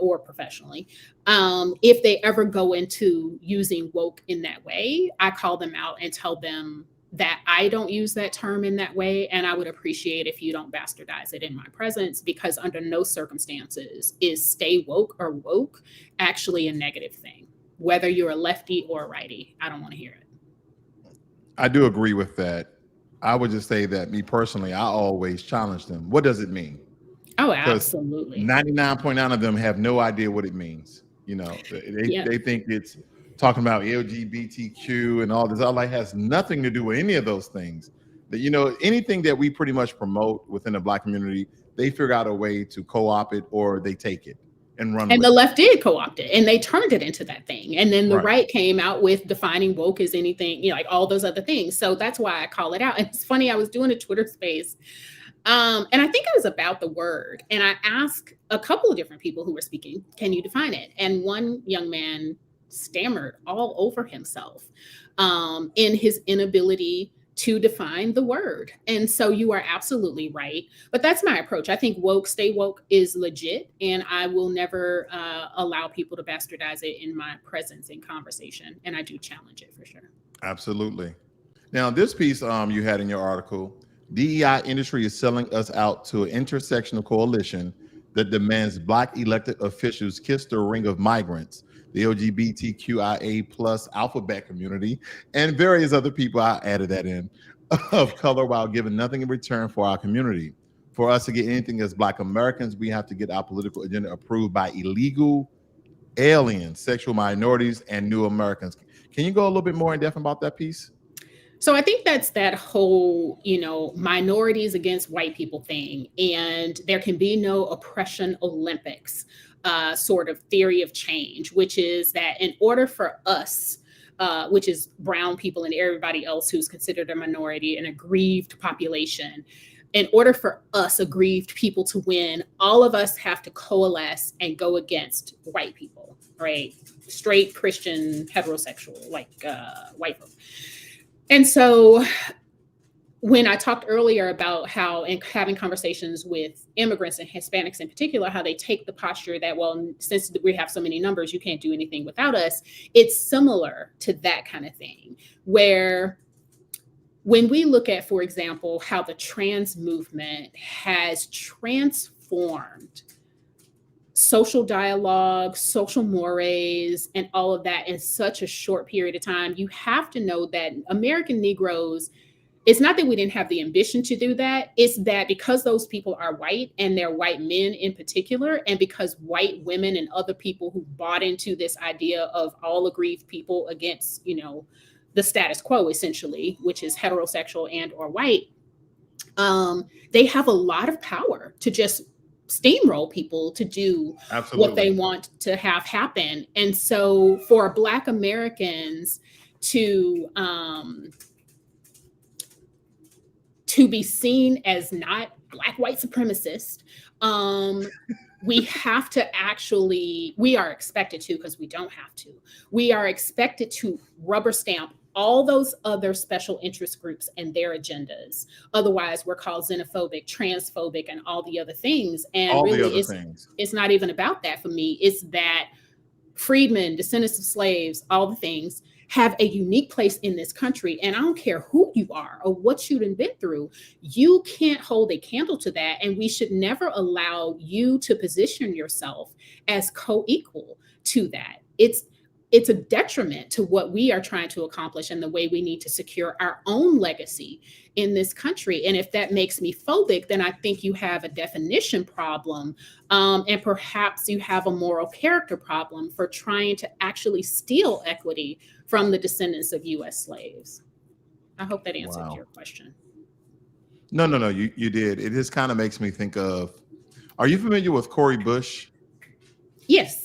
or professionally. If they ever go into using woke in that way, I call them out and tell them that I don't use that term in that way. And I would appreciate if you don't bastardize it in my presence, because under no circumstances is stay woke or woke actually a negative thing. Whether you're a lefty or a righty, I don't want to hear it. I do agree with that. I would just say that me personally, I always challenge them. What does it mean? Oh, absolutely. 99.9 of them have no idea what it means. They think it's talking about LGBTQ and all this. All that has nothing to do with any of those things. That anything that we pretty much promote within the Black community, they figure out a way to co-opt it or they take it and run. And the left did co-opt it, and they turned it into that thing. And then the Right. right came out with defining woke as anything, like all those other things. So that's why I call it out. And it's funny, I was doing a Twitter space, and I think it was about the word. And I asked a couple of different people who were speaking, can you define it? And one young man stammered all over himself in his inability to define the word. And so you are absolutely right. But that's my approach. I think woke, stay woke is legit. And I will never allow people to bastardize it in my presence in conversation. And I do challenge it for sure. Absolutely. Now, this piece you had in your article, DEI industry is selling us out to an intersectional coalition that demands Black elected officials kiss the ring of migrants, the LGBTQIA plus alphabet community, and various other people, I added that in, of color, while giving nothing in return for our community. For us to get anything as Black Americans, we have to get our political agenda approved by illegal aliens, sexual minorities, and new Americans. Can you go a little bit more in depth about that piece? So I think that's that whole, minorities against white people thing. And there can be no oppression Olympics sort of theory of change, which is that in order for us, which is brown people and everybody else who's considered a minority, an aggrieved population, in order for us aggrieved people to win, all of us have to coalesce and go against white people, right? Straight, Christian, heterosexual, like white folk. And so when I talked earlier about how, in having conversations with immigrants and Hispanics in particular, how they take the posture that, well, since we have so many numbers, you can't do anything without us. It's similar to that kind of thing, where when we look at, for example, how the trans movement has transformed social dialogue, social mores, and all of that in such a short period of time, you have to know that American Negroes, it's not that we didn't have the ambition to do that. It's that because those people are white, and they're white men in particular, and because white women and other people who bought into this idea of all aggrieved people against, the status quo, essentially, which is heterosexual and or white, they have a lot of power to just steamroll people to do what they want to have happen. And so for Black Americans to be seen as not Black white supremacist, we have to we are expected to, because we don't have to, we are expected to rubber stamp all those other special interest groups and their agendas. Otherwise, we're called xenophobic, transphobic, and all the other things. And All really, the other things. it's not even about that for me. It's that freedmen, descendants of slaves, all the things have a unique place in this country. And I don't care who you are or what you've been through, you can't hold a candle to that. And we should never allow you to position yourself as co-equal to that. It's a detriment to what we are trying to accomplish and the way we need to secure our own legacy in this country. And if that makes me phobic, then I think you have a definition problem, and perhaps you have a moral character problem for trying to actually steal equity from the descendants of U.S. slaves. I hope that answered your question. No, you did. It just kind of makes me think of, are you familiar with Cori Bush? Yes.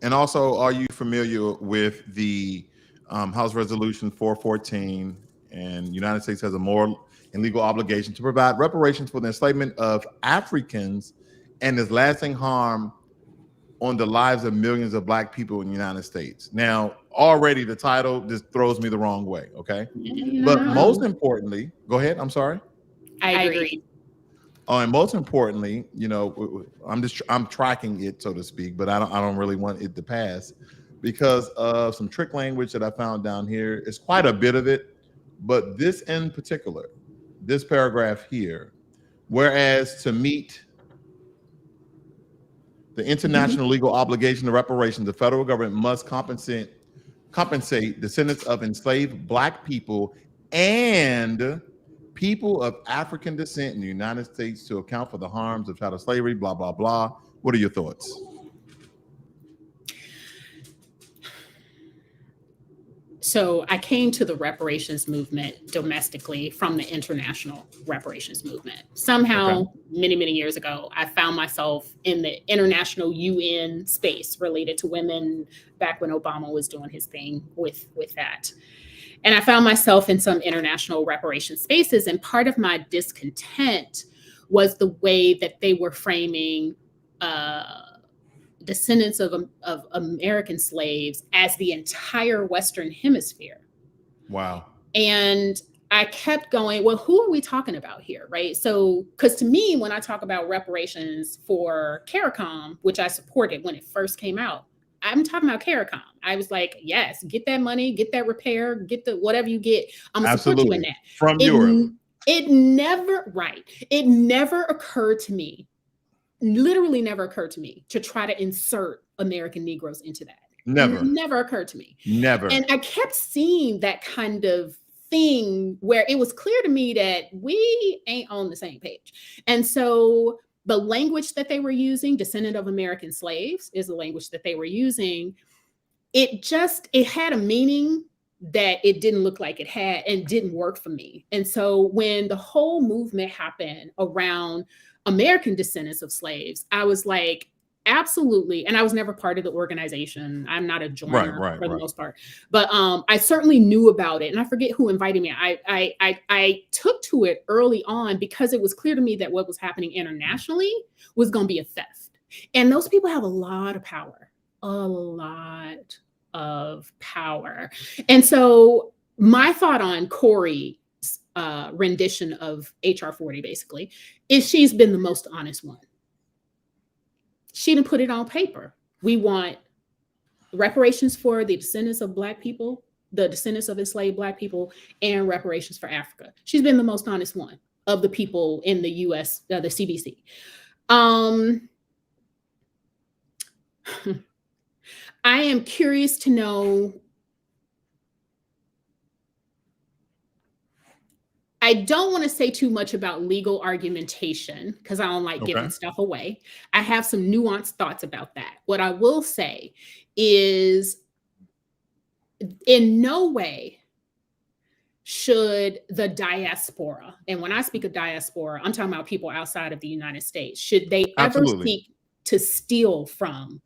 And also, are you familiar with the House Resolution 414? And United States has a moral and legal obligation to provide reparations for the enslavement of Africans and its lasting harm on the lives of millions of Black people in the United States. Now, already the title just throws me the wrong way, okay? But most importantly, go ahead, I'm sorry. I agree. Oh, and most importantly, you know, I'm tracking it, so to speak, but I don't really want it to pass because of some trick language that I found down here. It's quite a bit of it, but this in particular, this paragraph here, whereas to meet the international legal obligation of reparations, the federal government must compensate descendants of enslaved Black people and people of African descent in the United States to account for the harms of chattel slavery, blah, blah, blah. What are your thoughts? So I came to the reparations movement domestically from the international reparations movement. Somehow, many, many years ago, I found myself in the international UN space related to women back when Obama was doing his thing with that. And I found myself in some international reparations spaces. And part of my discontent was the way that they were framing descendants of American slaves as the entire Western Hemisphere. Wow. And I kept going, well, who are we talking about here, right? So, because to me, when I talk about reparations for CARICOM, which I supported when it first came out, I'm talking about CARICOM. I was like, yes, get that money, get that repair, get the whatever you get. I'm gonna support you in that. From Europe. It never occurred to me, literally never occurred to me to try to insert American Negroes into that. Never occurred to me. Never. And I kept seeing that kind of thing where it was clear to me that we ain't on the same page. And so the language that they were using, descendant of American slaves, is the language that they were using. It had a meaning that it didn't look like it had and didn't work for me. And so when the whole movement happened around American descendants of slaves, I was like, absolutely. And I was never part of the organization. I'm not a joiner for the most part, but I certainly knew about it. And I forget who invited me. I took to it early on because it was clear to me that what was happening internationally was going to be a theft. And those people have a lot of power, And so my thought on Cori's rendition of HR 40 basically is she's been the most honest one. She didn't put it on paper. We want reparations for the descendants of Black people, the descendants of enslaved Black people, and reparations for Africa. She's been the most honest one of the people in the US, the CBC. I am curious to know. I don't want to say too much about legal argumentation because I don't like giving stuff away. I have some nuanced thoughts about that. What I will say is in no way should the diaspora, and when I speak of diaspora, I'm talking about people outside of the United States, should they ever seek to steal from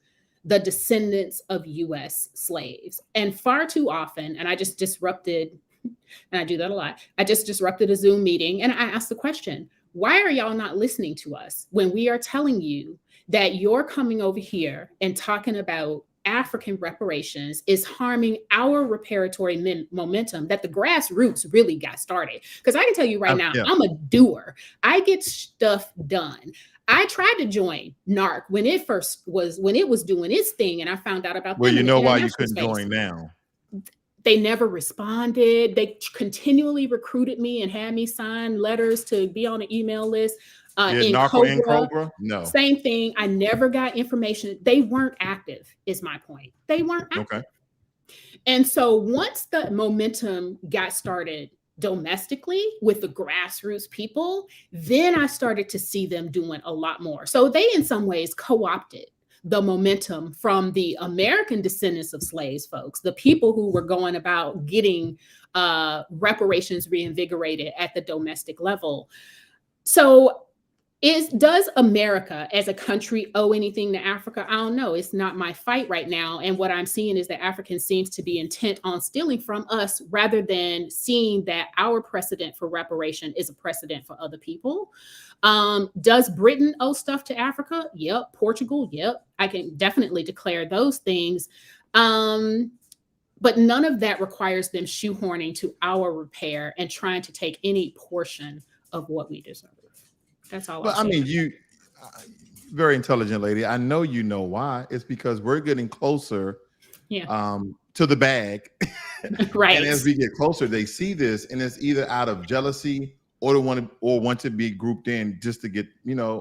the descendants of US slaves? And far too often, and I just disrupted, and I do that a lot, I just disrupted a Zoom meeting and I asked the question, why are y'all not listening to us when we are telling you that you're coming over here and talking about African reparations is harming our reparatory momentum that the grassroots really got started. Because I can tell you right now, Yeah. I'm a doer. I get stuff done. I tried to join NARC when it was doing its thing, and I found out about Well, them you in the know why you international couldn't space. join now. They never responded. They continually recruited me and had me sign letters to be on the email list. In Cobra, no. same thing. I never got information. They weren't active, is my point. They weren't active. Okay. And so once the momentum got started domestically with the grassroots people, then I started to see them doing a lot more. So they, in some ways, co-opted the momentum from the American descendants of slaves folks, the people who were going about getting reparations reinvigorated at the domestic level. So does America as a country owe anything to Africa? I don't know. It's not my fight right now. And what I'm seeing is that Africans seems to be intent on stealing from us rather than seeing that our precedent for reparation is a precedent for other people. Does Britain owe stuff to Africa? Yep. Portugal? Yep. I can definitely declare those things. But none of that requires them shoehorning to our repair and trying to take any portion of what we deserve. That's all. Well, I mean, you very intelligent lady. I know you know why. It's because we're getting closer to the bag. Right. And as we get closer, they see this, and it's either out of jealousy or want to be grouped in just to get,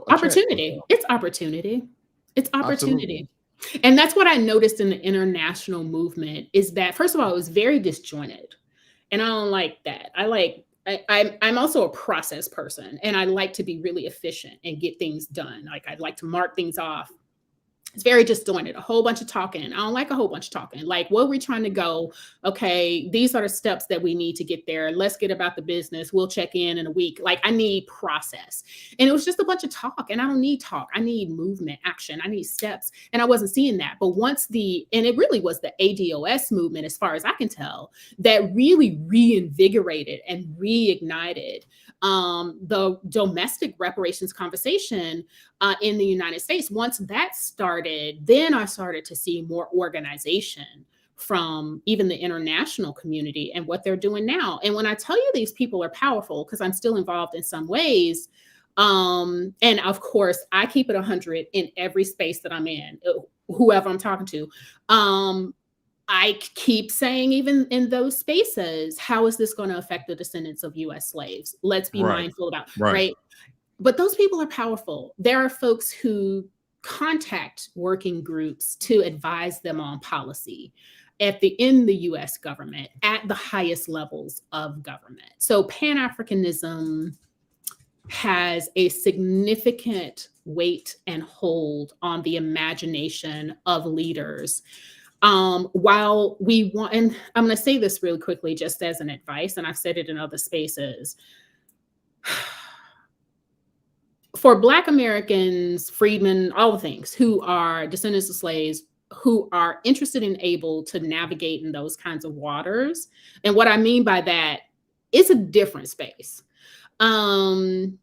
opportunity. It's opportunity. It's opportunity. Absolutely. And that's what I noticed in the international movement is that, first of all, it was very disjointed. And I don't like that. I'm also a process person, and I like to be really efficient and get things done. Like, I'd like to mark things off. It's very disjointed, a whole bunch of talking. I don't like a whole bunch of talking. Like, where we're trying to go, okay, these are the steps that we need to get there. Let's get about the business. We'll check in a week. Like, I need process. And it was just a bunch of talk, and I don't need talk. I need movement, action. I need steps. And I wasn't seeing that. But and it really was the ADOS movement, as far as I can tell, that really reinvigorated and reignited the domestic reparations conversation in the United States. Once that started, then I started to see more organization from even the international community and what they're doing now. And when I tell you these people are powerful, because I'm still involved in some ways, and of course, I keep it 100 in every space that I'm in, whoever I'm talking to. I keep saying, even in those spaces, how is this going to affect the descendants of U.S. slaves? Let's be mindful about, right? But those people are powerful. There are folks who contact working groups to advise them on policy in the U.S. government at the highest levels of government. So Pan-Africanism has a significant weight and hold on the imagination of leaders. While we want, and I'm going to say this really quickly, just as an advice, and I've said it in other spaces, for Black Americans, freedmen, all the things, who are descendants of slaves, who are interested and able to navigate in those kinds of waters. And what I mean by that, it's a different space. The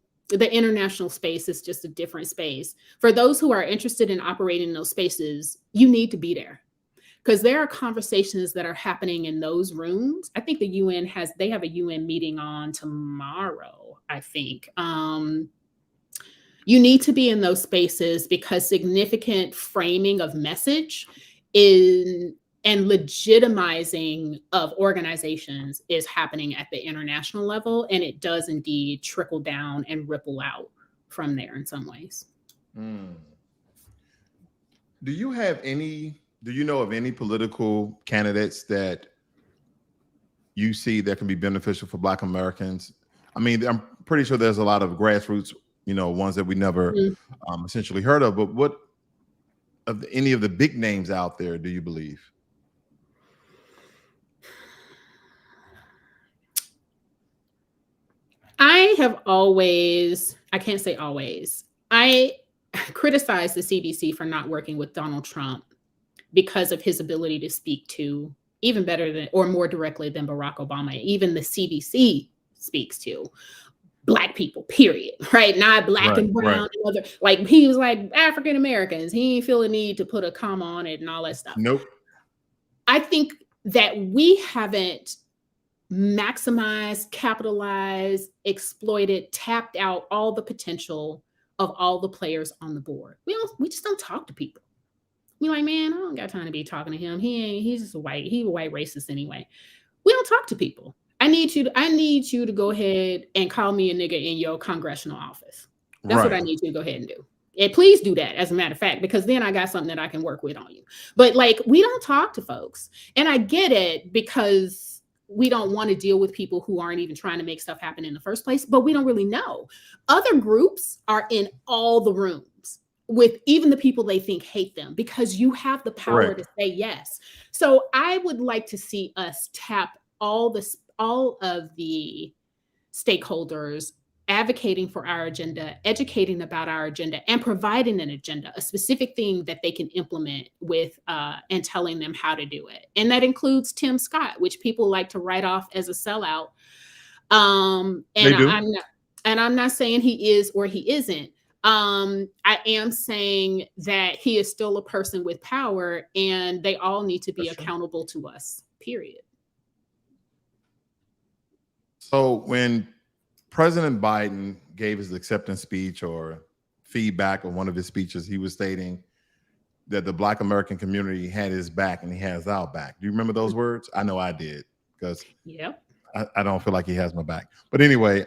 international space is just a different space. For those who are interested in operating in those spaces, you need to be there. Because there are conversations that are happening in those rooms. I think the UN they have a UN meeting on tomorrow, I think. You need to be in those spaces because significant framing of message and legitimizing of organizations is happening at the international level. And it does indeed trickle down and ripple out from there in some ways. Do you know of any political candidates that you see that can be beneficial for Black Americans? I mean, I'm pretty sure there's a lot of grassroots, ones that we never essentially heard of, but what of any of the big names out there do you believe? I can't say always, I criticize the CDC for not working with Donald Trump because of his ability to speak to even better than or more directly than Barack Obama, even the CDC speaks to. Black people, period, right? Not black Right, and brown right. and other, like he was like African Americans. He didn't feel a need to put a comma on it and all that stuff. Nope. I think that we haven't maximized, capitalized, exploited, tapped out all the potential of all the players on the board. We just don't talk to people. We're like, man, I don't got time to be talking to him. He's just a white racist anyway. We don't talk to people. I need you to go ahead and call me a nigga in your congressional office. That's what I need you to go ahead and do. And please do that, as a matter of fact, because then I got something that I can work with on you. But like, we don't talk to folks. And I get it, because we don't want to deal with people who aren't even trying to make stuff happen in the first place, but we don't really know. Other groups are in all the rooms with even the people they think hate them, because you have the power to say yes. So I would like to see us tap all of the stakeholders advocating for our agenda, educating about our agenda, and providing an agenda, a specific thing that they can implement with, and telling them how to do it. And that includes Tim Scott, which people like to write off as a sellout. I'm not saying he is or he isn't. I am saying that he is still a person with power, and they all need to be accountable to us, period. So when President Biden gave his acceptance speech or feedback on one of his speeches, he was stating that the Black American community had his back and he has our back. Do you remember those words? I know I did, because I don't feel like he has my back. But anyway,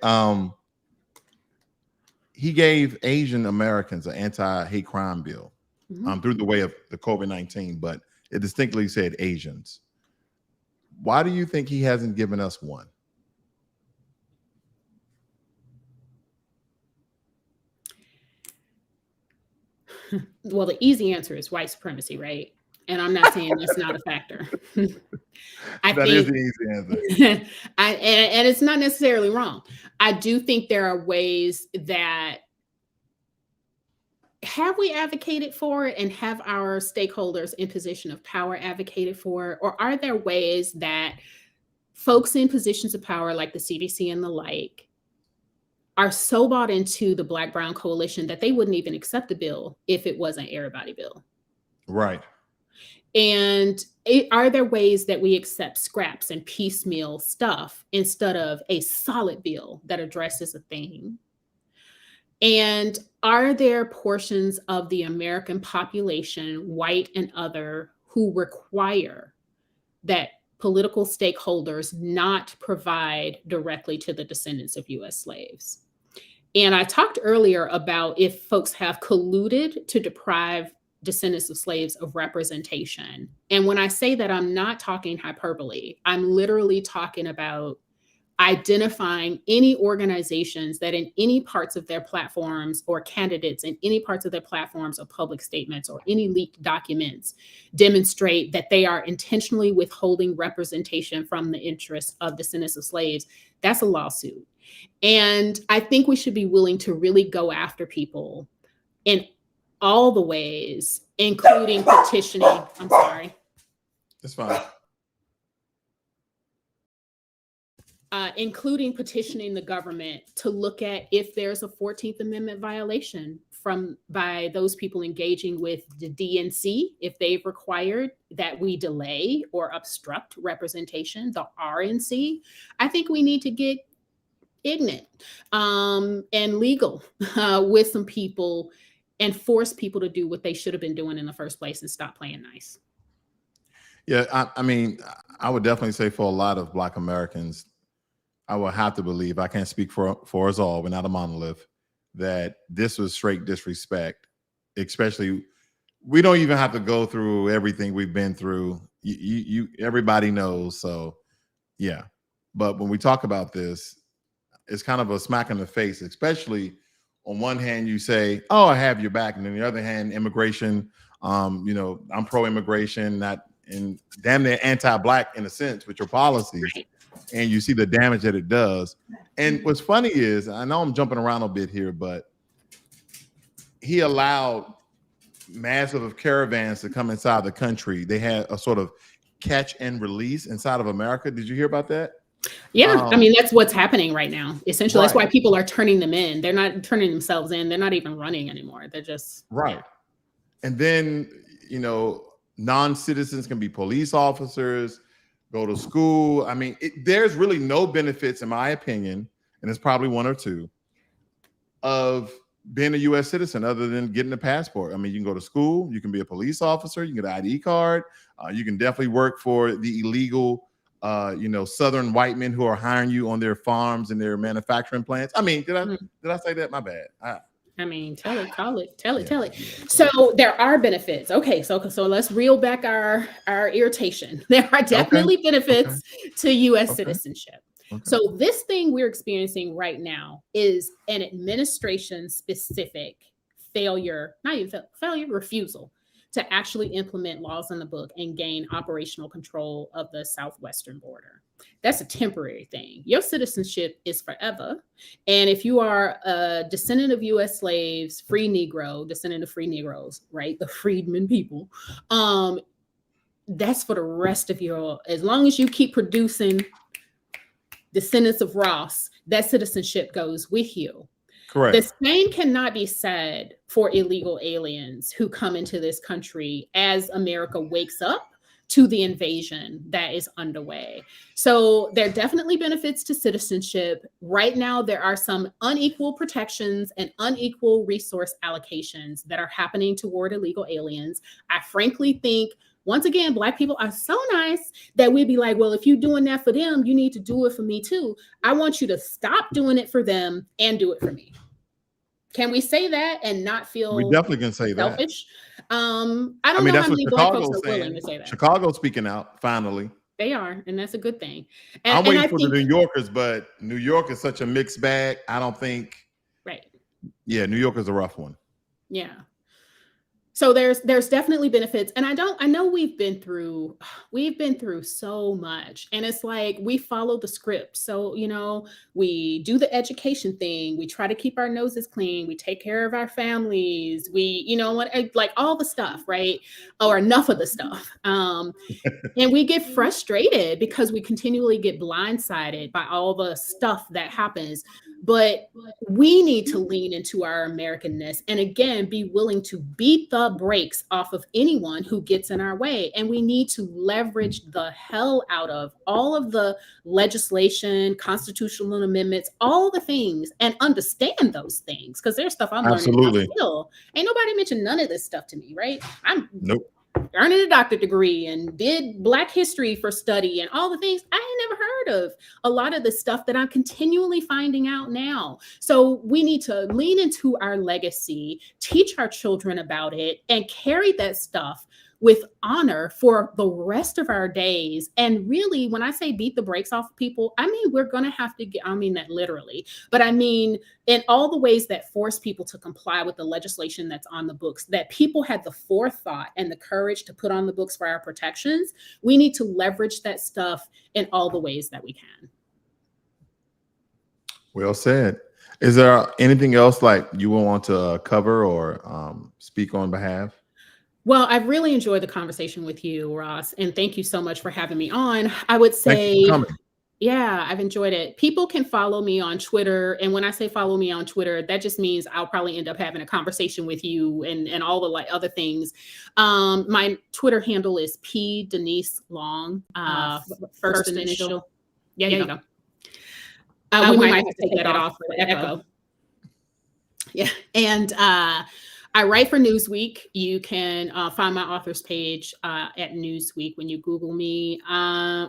he gave Asian Americans an anti-hate crime bill through the way of the COVID-19, but it distinctly said Asians. Why do you think he hasn't given us one? Well, the easy answer is white supremacy, right? And I'm not saying that's not a factor. That is the easy answer. And it's not necessarily wrong. I do think there are ways that, have we advocated for it, and have our stakeholders in position of power advocated for it? Or are there ways that folks in positions of power, like the CDC and the like, are so bought into the Black-Brown coalition that they wouldn't even accept the bill if it wasn't an everybody bill? Right. And are there ways that we accept scraps and piecemeal stuff instead of a solid bill that addresses a thing? And are there portions of the American population, white and other, who require that political stakeholders not provide directly to the descendants of US slaves? And I talked earlier about if folks have colluded to deprive descendants of slaves of representation. And when I say that, I'm not talking hyperbole. I'm literally talking about identifying any organizations that in any parts of their platforms, or candidates in any parts of their platforms or public statements or any leaked documents, demonstrate that they are intentionally withholding representation from the interests of descendants of slaves. That's a lawsuit. And I think we should be willing to really go after people in all the ways, including petitioning. I'm sorry. That's fine. Including petitioning the government to look at if there's a 14th Amendment violation by those people engaging with the DNC, if they've required that we delay or obstruct representation, the RNC. I think we need to get ignorant and legal with some people and force people to do what they should have been doing in the first place and stop playing nice. Yeah, I mean, I would definitely say for a lot of Black Americans, I will have to believe, I can't speak for us all, we're not a monolith, that this was straight disrespect. Especially, we don't even have to go through everything we've been through. Everybody knows. So yeah, but when we talk about this, it's kind of a smack in the face, especially on one hand, you say, oh, I have your back. And on the other hand, immigration, I'm pro-immigration, not in damn near anti-Black in a sense with your policies. Right. And you see the damage that it does. And what's funny is, I know I'm jumping around a bit here, but he allowed massive caravans to come inside the country. They had a sort of catch and release inside of America. Did you hear about that? Yeah, I mean, that's what's happening right now. Essentially, that's Right. why people are turning them in. They're not turning themselves in. They're not even running anymore. They're just Right. And then, non-citizens can be police officers, go to school. I mean, there's really no benefits, in my opinion, and it's probably one or two, of being a U.S. citizen other than getting a passport. I mean, you can go to school, you can be a police officer, you can get an ID card, you can definitely work for the illegal, Southern white men who are hiring you on their farms and their manufacturing plants. I mean, did I say that? My bad. I mean, tell it, call it, tell it, Yeah, tell it. yeah. So there are benefits. Okay, so let's reel back our irritation. There are definitely benefits to U.S. citizenship. Okay. So this thing we're experiencing right now is an administration-specific failure, not even failure, refusal to actually implement laws in the book and gain operational control of the southwestern border. That's a temporary thing. Your citizenship is forever. And if you are a descendant of U.S. slaves, free Negro, descendant of free Negroes, right? The freedmen people, that's for the rest of as long as you keep producing descendants of Ross, that citizenship goes with you. Correct. The same cannot be said for illegal aliens who come into this country as America wakes up to the invasion that is underway. So there are definitely benefits to citizenship. Right now, there are some unequal protections and unequal resource allocations that are happening toward illegal aliens. I frankly think, once again, Black people are so nice that we'd be like, well, if you're doing that for them, you need to do it for me too. I want you to stop doing it for them and do it for me. Can we say that and not feel We definitely can say selfish? that. I don't know that's how what many Black folks Chicago's are willing saying. to say that. Chicago's speaking out, finally. They are, and that's a good thing. I'm waiting for the New Yorkers, but New York is such a mixed bag. I don't think. Right. Yeah, New York is a rough one. Yeah. So there's definitely benefits. And I know we've been through so much. And it's like we follow the script. So, we do the education thing. We try to keep our noses clean. We take care of our families. We, like all the stuff, right? Or enough of the stuff. And we get frustrated because we continually get blindsided by all the stuff that happens. But we need to lean into our Americanness and again, be willing to beat the brakes off of anyone who gets in our way. And we need to leverage the hell out of all of the legislation, constitutional amendments, all the things, and understand those things. Because there's stuff I'm learning about still. Ain't nobody mentioned none of this stuff to me, right? Nope. Earning a doctorate degree and did Black history for study and all the things I ain't never heard of. A lot of the stuff that I'm continually finding out now. So we need to lean into our legacy, teach our children about it, and carry that stuff with honor for the rest of our days. And really, when I say beat the brakes off of people, I mean, we're going to have to I mean that literally, but I mean, in all the ways that force people to comply with the legislation that's on the books, that people had the forethought and the courage to put on the books for our protections, we need to leverage that stuff in all the ways that we can. Well said. Is there anything else like you will want to cover or speak on behalf? Well, I've really enjoyed the conversation with you, Ross, and thank you so much for having me on. I would say, yeah, I've enjoyed it. People can follow me on Twitter. And when I say follow me on Twitter, that just means I'll probably end up having a conversation with you and all the other things. My Twitter handle is P Denise Long, first initial. Yeah, you go. We might have to take that off for the echo. Yeah. And I write for Newsweek. You can find my author's page at Newsweek when you Google me,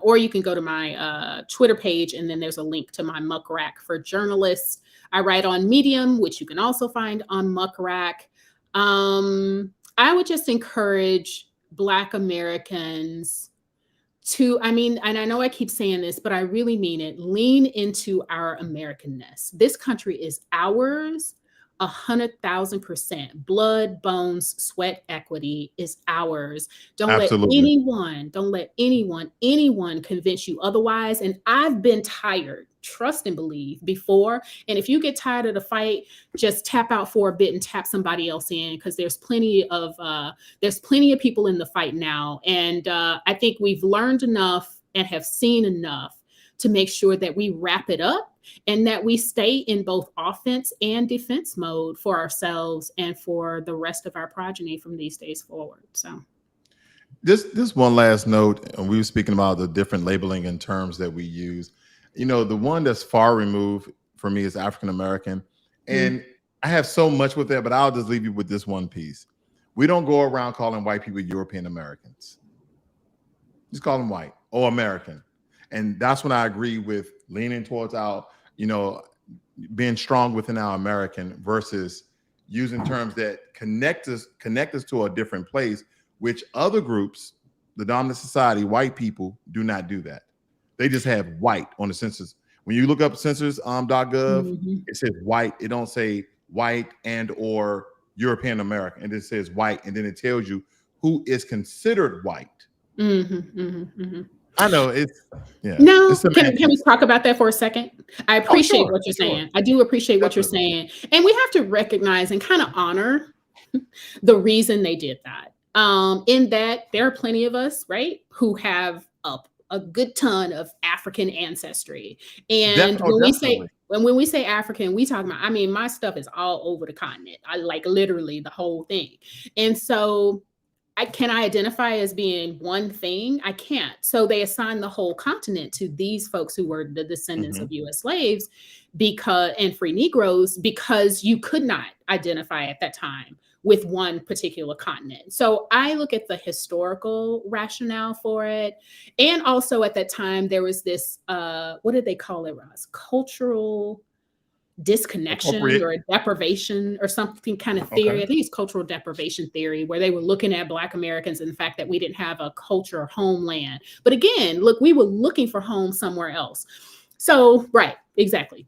or you can go to my Twitter page, and then there's a link to my Muck Rack for journalists. I write on Medium, which you can also find on Muck Rack. I would just encourage Black Americans to, and I know I keep saying this, but I really mean it, lean into our Americanness. This country is ours. 100,000%. Blood, bones, sweat, equity is ours. Don't let anyone convince you otherwise. And I've been tired, trust and believe, before. And if you get tired of the fight, just tap out for a bit and tap somebody else in, because there's plenty of people in the fight now. And I think we've learned enough and have seen enough to make sure that we wrap it up and that we stay in both offense and defense mode for ourselves and for the rest of our progeny from these days forward. So this one last note, and we were speaking about the different labeling and terms that we use. You know, the one that's far removed for me is African American. And I have so much with that, but I'll just leave you with this one piece. We don't go around calling white people European Americans. Just call them white or American. And that's when I agree with leaning towards our, you know, being strong within our American versus using terms that connect us to a different place, which other groups, the dominant society, white people, do not do that. They just have white on the census. When you look up census.gov, it says white. It don't say white and or European American. And it says white, and then it tells you who is considered white. I know it's No, it's can we talk about that for a second? I appreciate what you're saying. I do appreciate what you're saying. And we have to recognize and kind of honor the reason they did that. In that there are plenty of us, right, who have a good ton of African ancestry. And when we say African, we talk about, I mean, my stuff is all over the continent. I like literally the whole thing. And so can I identify as being one thing? I can't. So they assigned the whole continent to these folks who were the descendants of US slaves and free Negroes, because you could not identify at that time with one particular continent. So I look at the historical rationale for it. And also at that time, there was this, what did they call it, Ross? Cultural disconnection or deprivation or something kind of theory. I think it's cultural deprivation theory, where they were looking at Black Americans and the fact that we didn't have a culture or homeland. But again, look, we were looking for home somewhere else. So, right, exactly.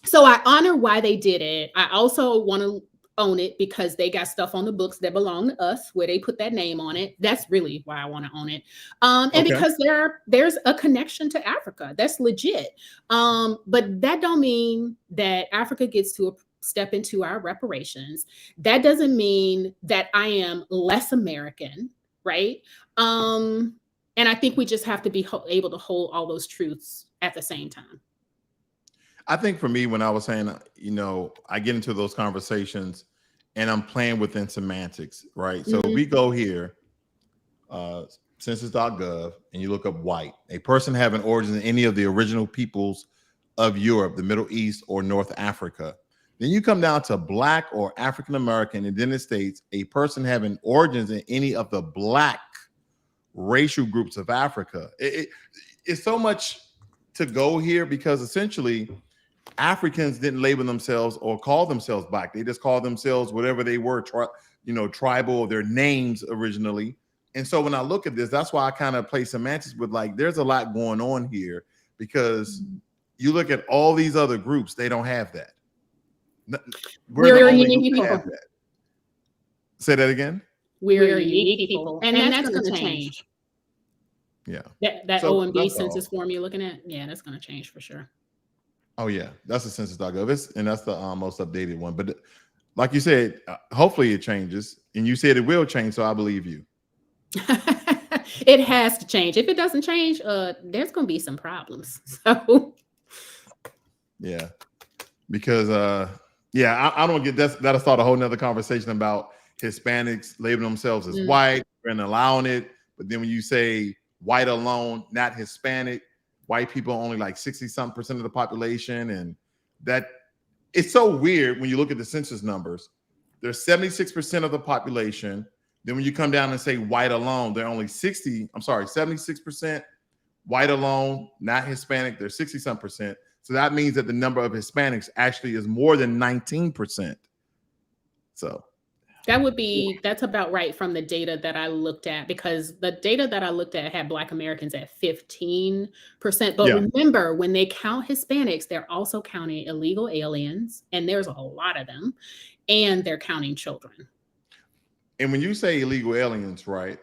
So I honor why they did it. I also want to own it because they got stuff on the books that belong to us where they put that name on it. That's really why I want to own it. And because there's a connection to Africa. That's legit. But that don't mean that Africa gets to step into our reparations. That doesn't mean that I am less American, right? And I think we just have to be able to hold all those truths at the same time. I think for me, when I was saying, you know, I get into those conversations and I'm playing within semantics, right? So we go here, census.gov, and you look up white, a person having origins in any of the original peoples of Europe, the Middle East, or North Africa. Then you come down to Black or African American, and then it states a person having origins in any of the Black racial groups of Africa. It's so much to go here because essentially Africans didn't label themselves or call themselves Black. They just called themselves whatever they were, tribal, their names originally. And so when I look at this, that's why I kind of play semantics with, like, there's a lot going on here, because you look at all these other groups, they don't have that. We're unique people. Have that. Say that again. We're unique people, and that's going to change. Yeah. That OMB census form you're looking at, that's going to change for sure. Oh yeah, that's the census.gov, and that's the most updated one. But like you said, hopefully it changes, and you said it will change, so I believe you. It has to change. If it doesn't change, there's going to be some problems. So yeah, because I don't get that. That'll start a whole nother conversation about Hispanics labeling themselves as white and allowing it, but then when you say white alone, not Hispanic. White people are only like 60-something% of the population. And that it's so weird when you look at the census numbers. There's 76% of the population. Then when you come down and say white alone, they're only 76% white alone, not Hispanic. They're 60-something%. So that means that the number of Hispanics actually is more than 19%. So that's about right from the data that I looked at, because the data that I looked at had Black Americans at 15%. But remember, when they count Hispanics, they're also counting illegal aliens, and there's a lot of them, and they're counting children. And when you say illegal aliens, right?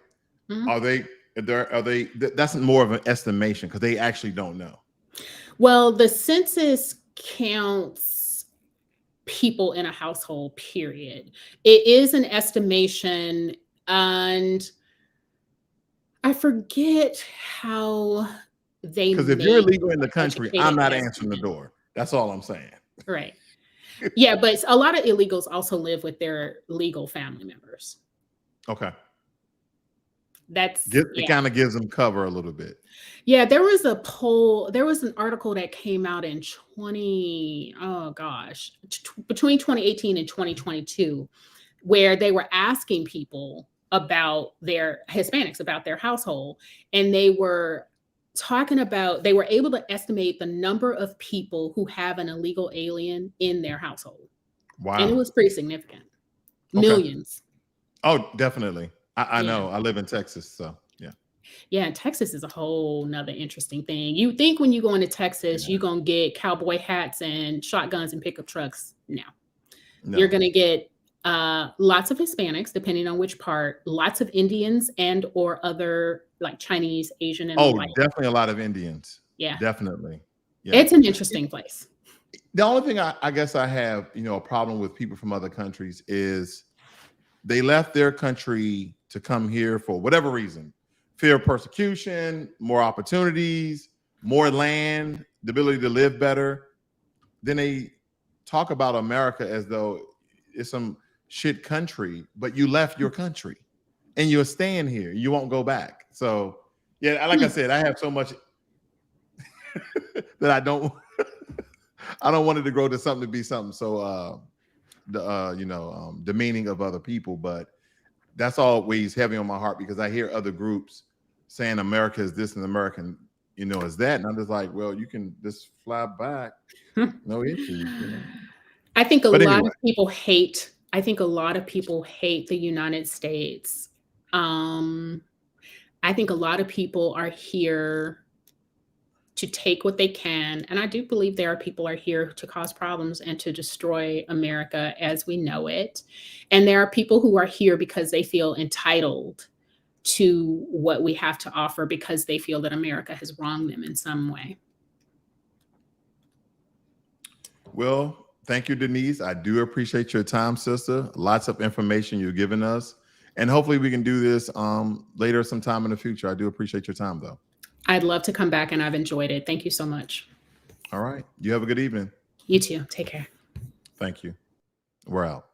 Are they that's more of an estimation because they actually don't know. Well, the census counts people in a household, period. It is an estimation, and I forget how they Because if you're make illegal in the country, educated I'm not guesstimates. answering the door. That's all I'm saying. Right. Yeah, but a lot of illegals also live with their legal family members. Okay. That's It kind of gives them cover a little bit. Yeah, there was a poll, there was an article that came out in between 2018 and 2022, where they were asking people about their Hispanics, about their household. And they were talking about, they were able to estimate the number of people who have an illegal alien in their household. Wow. And it was pretty significant. Okay. Millions. Oh, definitely. I Yeah. know. I live in Texas, so yeah. Yeah, and Texas is a whole nother interesting thing. You think when you go into Texas, you're gonna get cowboy hats and shotguns and pickup trucks. No. You're gonna get lots of Hispanics, depending on which part, lots of Indians and or other like Chinese, Asian, and the like. Definitely a lot of Indians. Yeah. Definitely. Yeah. It's an interesting place. The only thing I guess I have, a problem with people from other countries is they left their country to come here for whatever reason. Fear of persecution, more opportunities, more land, the ability to live better. Then they talk about America as though it's some shit country, but you left your country and you're staying here. You won't go back. So yeah, like I said, I have so much that I don't want it to grow to something to be something so demeaning of other people. But that's always heavy on my heart because I hear other groups saying America is this and American, is that. And I'm just like, well, you can just fly back. No issues. I think a lot of people hate the United States. I think a lot of people are here to take what they can. And I do believe there are people are here to cause problems and to destroy America as we know it. And there are people who are here because they feel entitled to what we have to offer because they feel that America has wronged them in some way. Well, thank you, Denise. I do appreciate your time, sister. Lots of information you're giving us. And hopefully we can do this later sometime in the future. I do appreciate your time, though. I'd love to come back, and I've enjoyed it. Thank you so much. All right. You have a good evening. You too. Take care. Thank you. We're out.